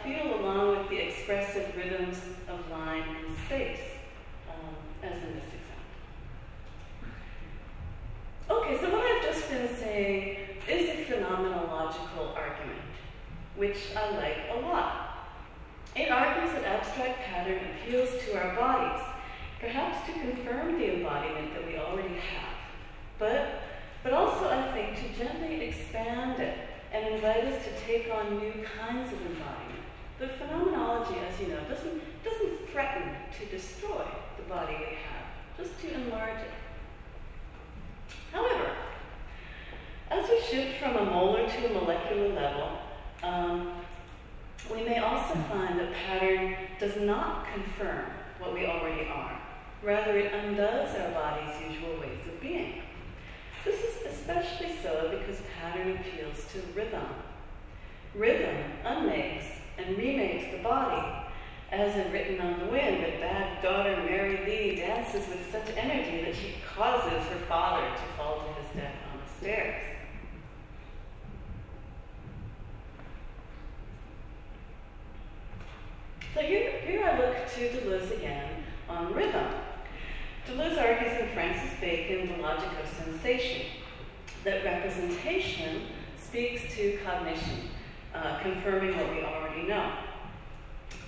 feel along with the expressive rhythms of line and space, as in this example. Okay, so what I've just been saying is a phenomenological argument, which I like a lot. It argues that abstract pattern appeals to our bodies, perhaps to confirm the embodiment that we already have, but also, I think, to gently expand it and invite us to take on new kinds of embodiment. The phenomenology, as you know, doesn't threaten to destroy the body we have, just to enlarge it. However, as we shift from a molar to a molecular level, we may also find that pattern does not confirm what we already are. Rather, it undoes our body's usual ways of being. This is especially so because pattern appeals to rhythm. Rhythm unmakes and remakes the body, as in Written on the Wind, that bad daughter Mary Lee dances with such energy that she causes her father to fall to his death on the stairs. So here I look to Deleuze again on rhythm. Deleuze argues in Francis Bacon, The Logic of Sensation, that representation speaks to cognition, confirming what we already know.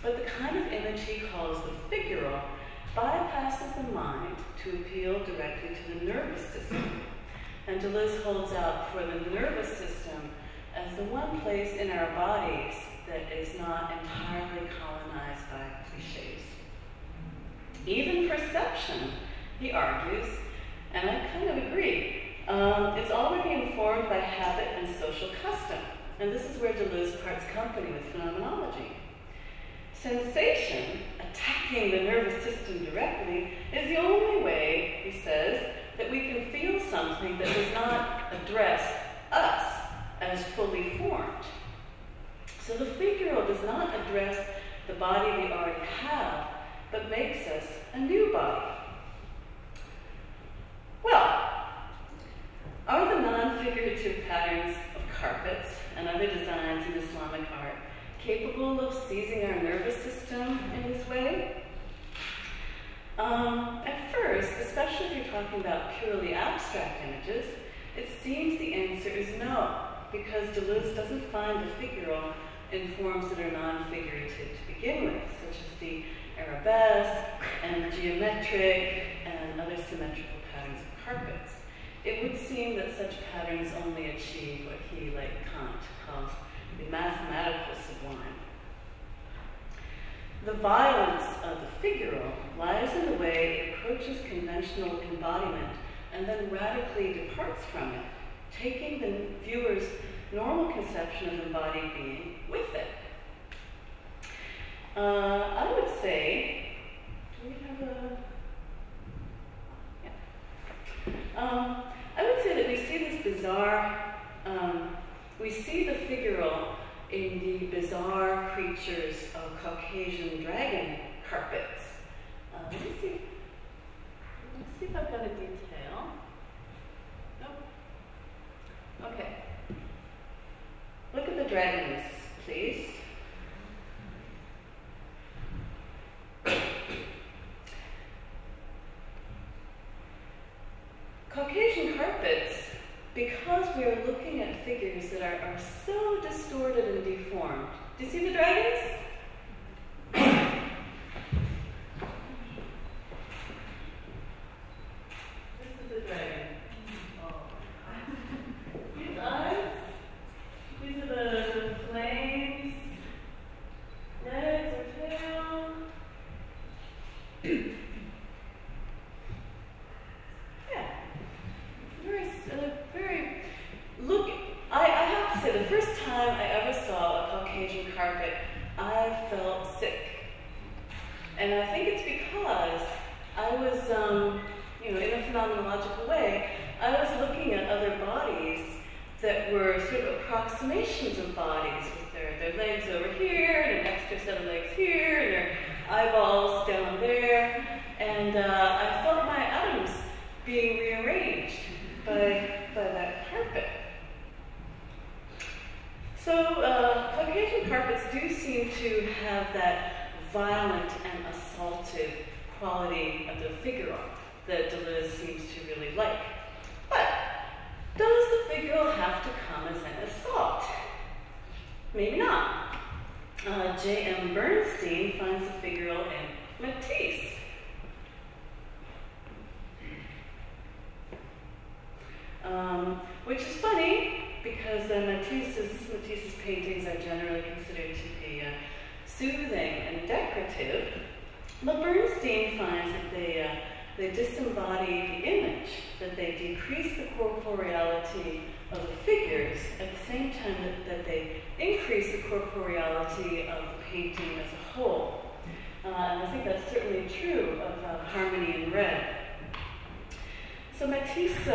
But the kind of image he calls the figural bypasses the mind to appeal directly to the nervous system. And Deleuze holds out for the nervous system as the one place in our bodies that is not entirely colonized by cliches. Even perception, he argues, and I kind of agree, it's already informed by habit and social custom. And this is where Deleuze parts company with phenomenology. Sensation, attacking the nervous system directly, is the only way, he says, that we can feel something that does not address us as fully formed. So the figural does not address the body we already have, but makes us a new body. Well, are the non-figurative patterns of carpets and other designs in Islamic art capable of seizing our nervous system in this way? At first, especially if you're talking about purely abstract images, it seems the answer is no, because Deleuze doesn't find the figural in forms that are non-figurative to begin with, such as the arabesque and the geometric and other symmetrical patterns of carpets. It would seem that such patterns only achieve what he, like Kant, calls the mathematical sublime. The violence of the figural lies in the way it approaches conventional embodiment and then radically departs from it, taking the viewer's normal conception of embodied being with it. I would say, do we have a... Yeah. I would say that we see this bizarre, we see the figural in the bizarre creatures of Caucasian dragon carpets. Let me see if I've got a detail. Nope. Okay. Look at the dragons, please. Caucasian carpets, because we are looking at figures that are so distorted and deformed. Do you see the dragons? This is a dragon. Oh. These eyes, these are the flames, legs or tail. Yeah. Caucasian carpet, I felt sick. And I think it's because I was, in a phenomenological way, I was looking at other bodies that were sort of approximations of bodies with their legs over here, and an extra set of legs here, and their eyeballs down there. And I felt my atoms being rearranged by that carpet. So Caucasian carpets do seem to have that violent and assaultive quality of the figure that Deleuze seems to really like. But does the figure have to come as an assault? Maybe not. J.M. Bernstein finds the figural in Matisse. Which is funny, because Matisse's paintings are generally considered to be soothing and decorative, but Bernstein finds that they disembody the image, that they decrease the corporeality of the figures at the same time that they increase the corporeality of the painting as a whole. And I think that's certainly true of Harmony in Red. So Matisse,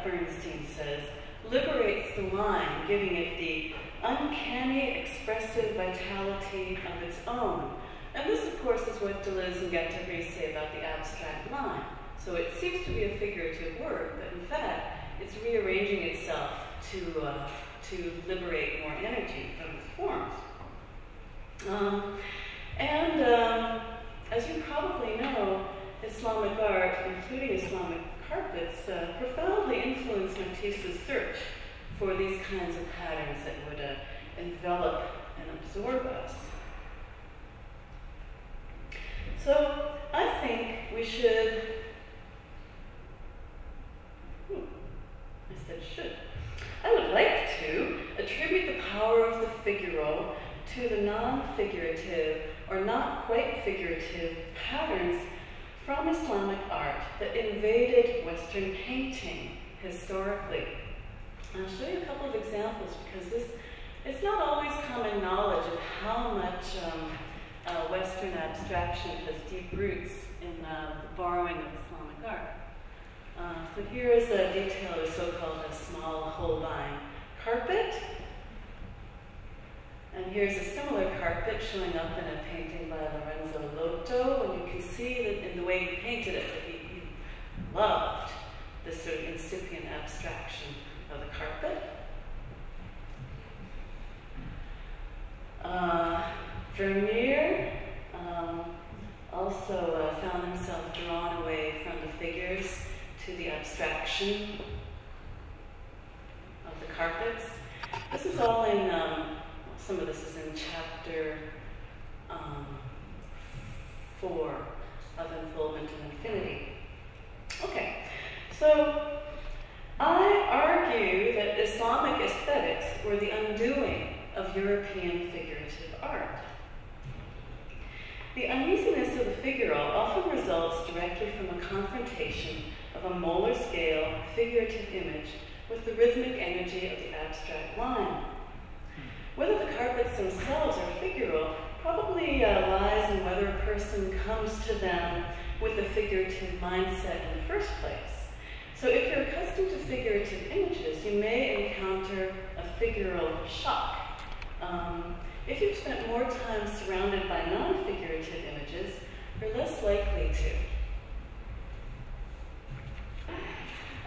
Bernstein says, liberates the line, giving it the uncanny expressive vitality of its own. And this, of course, is what Deleuze and Guattari say about the abstract line. So it seems to be a figurative work, but in fact, it's rearranging itself to liberate more energy from its forms. As you probably know, Islamic art, including Islamic carpets, profoundly influenced Matisse's search for these kinds of patterns that would envelop and absorb us. So I think we should, I would like to attribute the power of the figural to the non-figurative or not quite figurative patterns from Islamic art that invaded Western painting historically. And I'll show you a couple of examples, because it's not always common knowledge of how much Western abstraction has deep roots in the borrowing of Islamic art. So here is a detail of a so-called small Holbein carpet. And here's a similar carpet showing up in a painting by Lorenzo Lotto, and you can see that in the way he painted it, that he loved this sort of incipient abstraction of the carpet. Vermeer also found himself drawn away from the figures to the abstraction of the carpets. This is all in, some of this is in chapter 4 of Unfoldment and Infinity. Okay, so I argue that Islamic aesthetics were the undoing of European figurative art. The uneasiness of the figural often results directly from a confrontation of a molar scale figurative image with the rhythmic energy of the abstract line. Whether the carpets themselves are figural probably lies in whether a person comes to them with a figurative mindset in the first place. So if you're accustomed to figurative images, you may encounter a figural shock. If you've spent more time surrounded by non-figurative images, you're less likely to.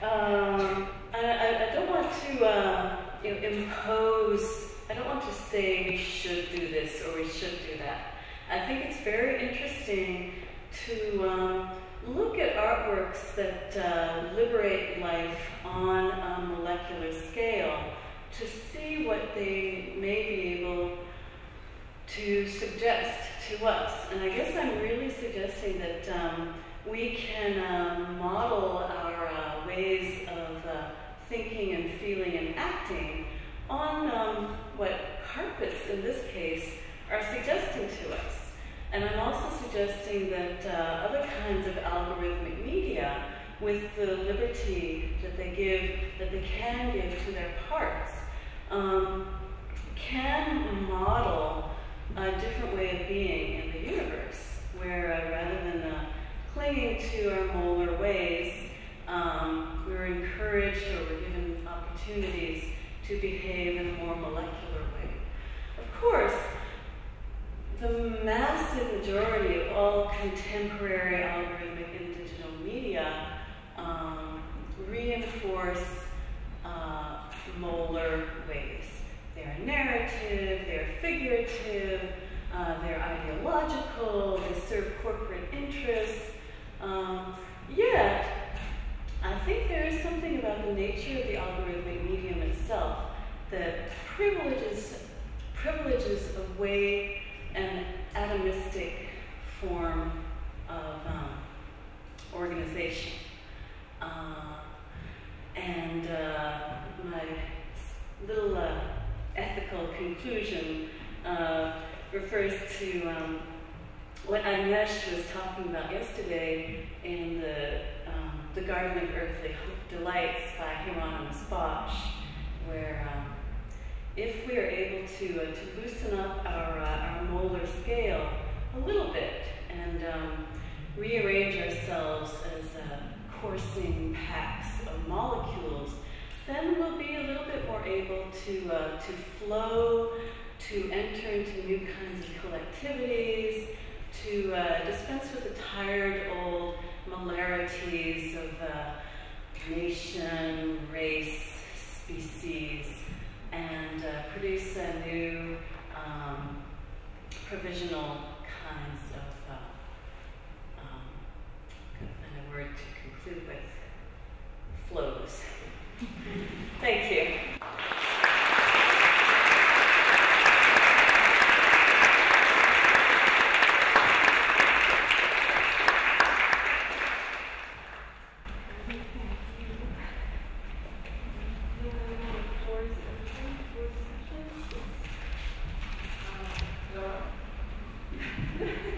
I don't want to impose, I don't want to say we should do this or we should do that. I think it's very interesting to look at artworks that liberate life on a molecular scale to see what they may be able to suggest to us. And I guess I'm really suggesting that we can model our ways of thinking and feeling and acting on what carpets, in this case, are suggesting to us. And I'm also suggesting that other kinds of algorithmic media, with the liberty that they can give to their parts, can model a different way of being in the universe, where rather than clinging to our molar ways, we're encouraged or we're given opportunities to behave in a more molecular way. Of course, the massive majority of all contemporary algorithmic and digital media reinforce molar ways. They're narrative, they're figurative, they're ideological, they serve corporate interests. Yet, I think there is something about the nature of the algorithmic medium itself that privileges a way, an atomistic form of organization. My little ethical conclusion refers to what Ágnes was talking about yesterday in the Garden of Earthly Delights by Hieronymus Bosch, where if we are able to loosen up our molar scale a little bit and rearrange ourselves as coursing packs of molecules, then we'll be a little bit more able to flow, to enter into new kinds of collectivities, to dispense with the tired old molarities of nation, race, species, and produce new provisional kinds of, couldn't find a word to conclude with, flows. Thank you.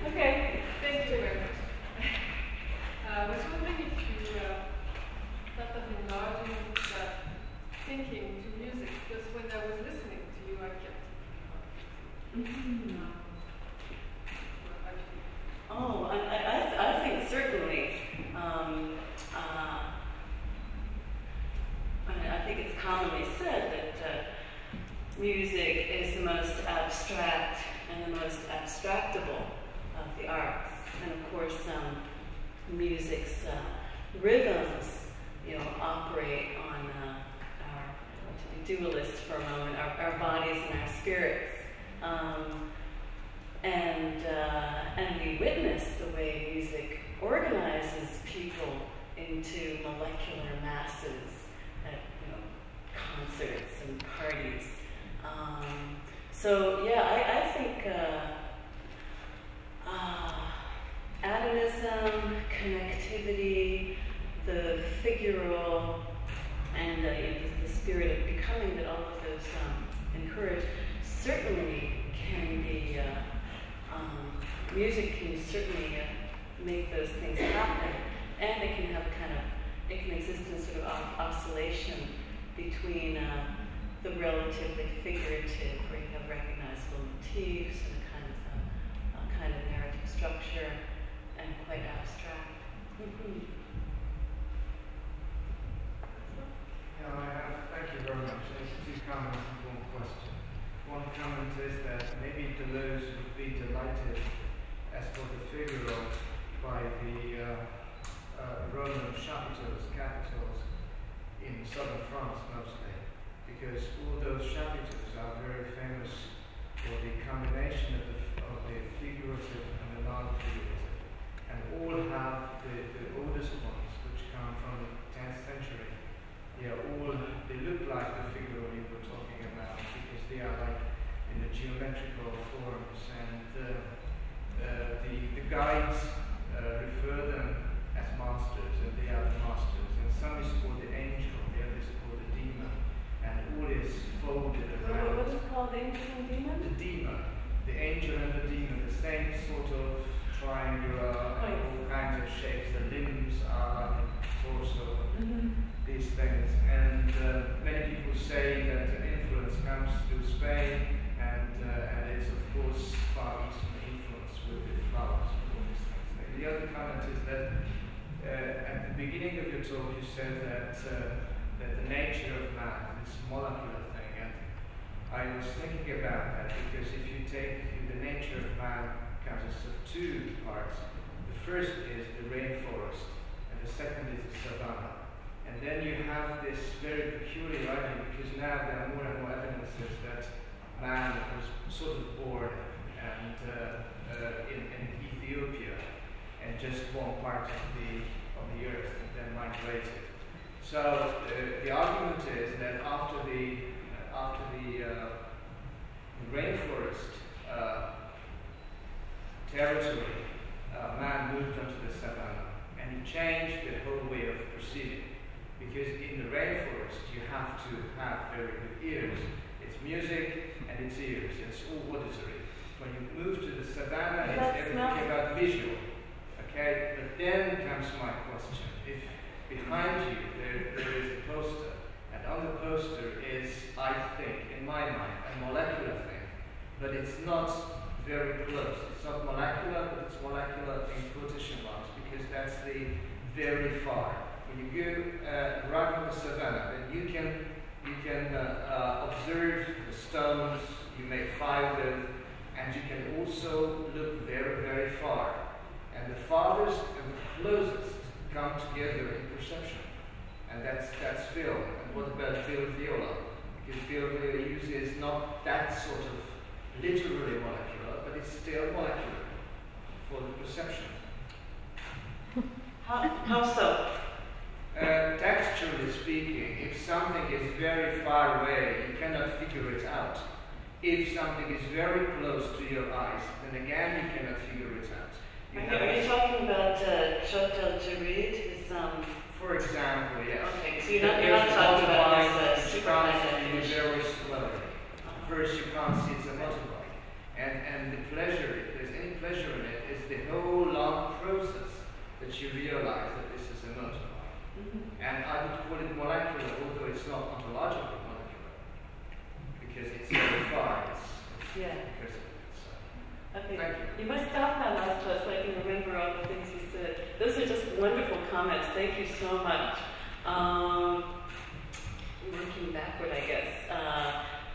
Okay, thank you very much. I was wondering if you thought of enlarging thinking to music, because when I was listening to you, I kept thinking about Oh, I think certainly. I think it's commonly said that music is the most abstract and the most abstractable of the arts. And of course, music's rhythms, operate on to be dualist for a moment, our bodies and our spirits. And we witness the way music organizes people into molecular masses at concerts and parties. So yeah, I think atomism, connectivity, the figural, and the spirit of becoming that all of those encourage certainly can be. Music can certainly make those things happen, and it can exist in sort of oscillation between the relatively figurative, where you have recognizable motifs and a kind of narrative structure, and quite abstract. Mm-hmm. Thank you very much. Two comments and one question. One comment is that maybe Deleuze would be delighted, as for the figure by the Roman chapitals, capitals in southern France mostly, because all those chapitals are very famous for the combination of the figurative and the non-figurative, and all have the oldest ones, which come from the 10th century. They look like the figure you were talking about, because they are like in the geometrical forms, and the guides refer them as masters, and they are the masters. And some is called the angel, the other is called the demon, and all is folded around. What is called the angel and demon? The demon, the angel and the demon, the same sort of triangular and all kinds of shapes. The limbs are like a torso. These things, and many people say that the influence comes through Spain, and it's of course the other comment is that at the beginning of your talk you said that the nature of man, this molecular thing, and I was thinking about that because if you take the nature of man consists of two parts. The first is the rainforest, and the second is the savanna. And then you have this very peculiar idea, because now there are more and more evidences that man was sort of born and in Ethiopia, and just one part of the earth, and then migrated. So the argument is that after the rainforest territory, man moved onto the savanna, and he changed the whole way of perceiving. Because in the rainforest, you have to have very good ears. It's music and it's ears. It's all auditory. When you move to the savanna, it's everything about visual. Okay? But then comes my question. If behind you there is a poster, and on the poster is, I think, in my mind, a molecular thing, but it's not very close. It's not molecular, but it's molecular in quotation marks, because that's the very far. When you go right on the savanna, then you can observe the stones you make fire with, and you can also look very, very far. And the farthest and the closest come together in perception. And that's film. And what about viola? Because viola uses not that sort of literally molecular, but it's still molecular for the perception. How so? Textually speaking, if something is very far away, you cannot figure it out. If something is very close to your eyes, then again you cannot figure it out. Are you talking about Chotel Jarid? For example, yes. Okay, so you're not talking about this very slowly. First, you can't see it's a motorbike. And the pleasure, if there's any pleasure in it, is the whole long process that you realize that this is a motorbike. And I would call it molecular, although it's not ontological molecular, because it's very far. Because of it. So. Okay. Thank you. You must stop that last one so I can remember all the things you said. Those are just wonderful comments. Thank you so much. Working backward, I guess.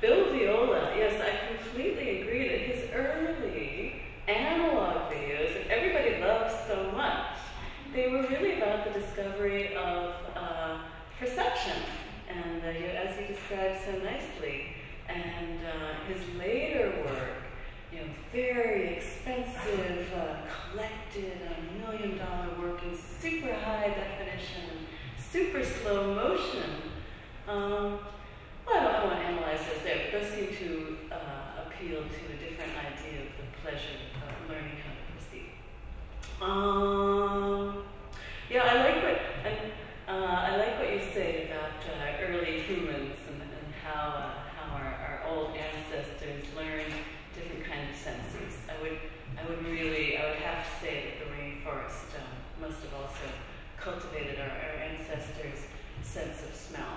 Bill Viola, yes, I completely agree that his early analog videos that everybody loves so much, they were really about the discovery of perception, and as you described so nicely. And his later work, very expensive, collected, $1 million work in super high definition, super slow motion. Well, I don't want to analyze this there, but those seem to appeal to a different idea of the pleasure of learning how to perceive. Yeah, I like what you say about early humans and how our old ancestors learned different kinds of senses. I would have to say that the rainforest must have also cultivated our ancestors' sense of smell.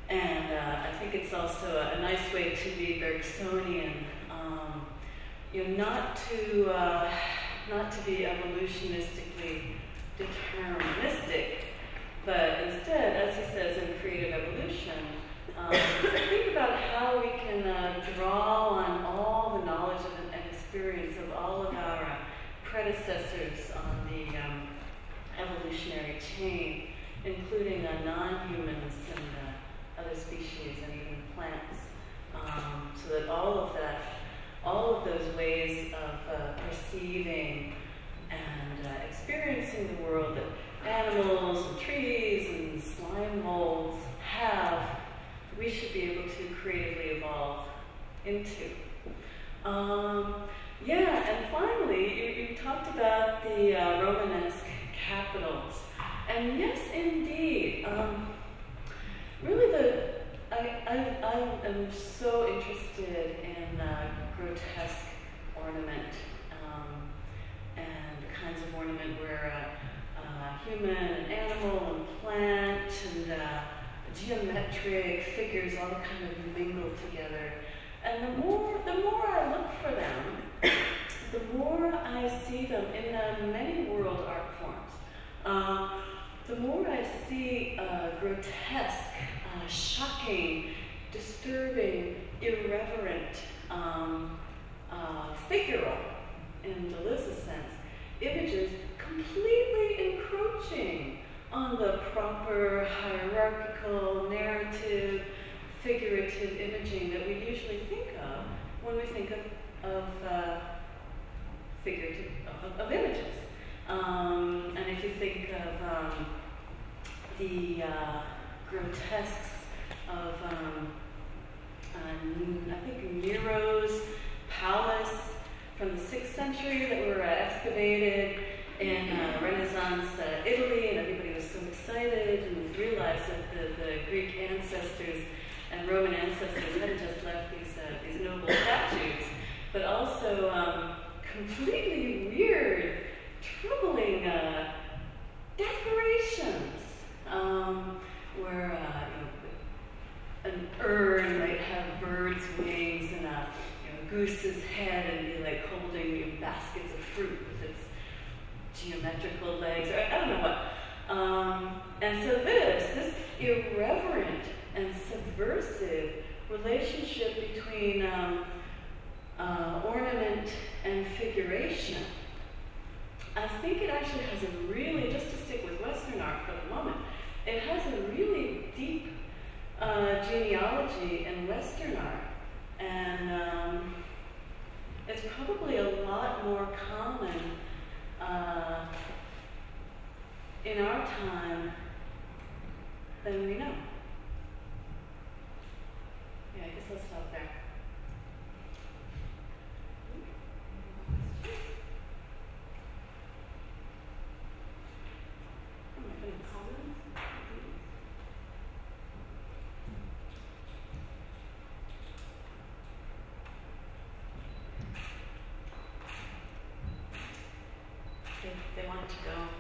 And I think it's also a nice way to be Bergsonian, not to be evolutionistically deterministic, but instead, as he says in Creative Evolution, think about how we can draw on all the knowledge and experience of all of our predecessors on the evolutionary chain, including non-humans and other species and even plants, so that all of those ways of perceiving and experiencing the world that animals and trees and slime molds have, we should be able to creatively evolve into. And finally, you talked about the Romanesque capitals. And yes, indeed, really I am so interested in grotesque ornament and kinds of ornament where human and animal and plant and geometric figures all kind of mingle together. And the more I look for them, the more I see them in many world art forms, the more I see grotesque, shocking, disturbing, irreverent, figural, in Deleuze's sense, images completely encroaching on the proper hierarchical, narrative, figurative imaging that we usually think of when we think of figurative of images. And if you think of the grotesques of, I think, Nero's palace from the 6th century that were excavated in Renaissance Italy, and everybody was so excited and realized that the Greek ancestors and Roman ancestors hadn't just left these noble statues, but also completely weird, troubling decorations, where an urn might have birds' wings and a goose's head and be like holding baskets of fruit with its geometrical legs, or I don't know what. And so this irreverent and subversive relationship between ornament and figuration, I think it actually has a really, just to stick with Western art for the moment, it has a really deep genealogy in Western art. And it's probably a lot more common in our time than we know. Yeah, I guess I'll stop there. They want to go.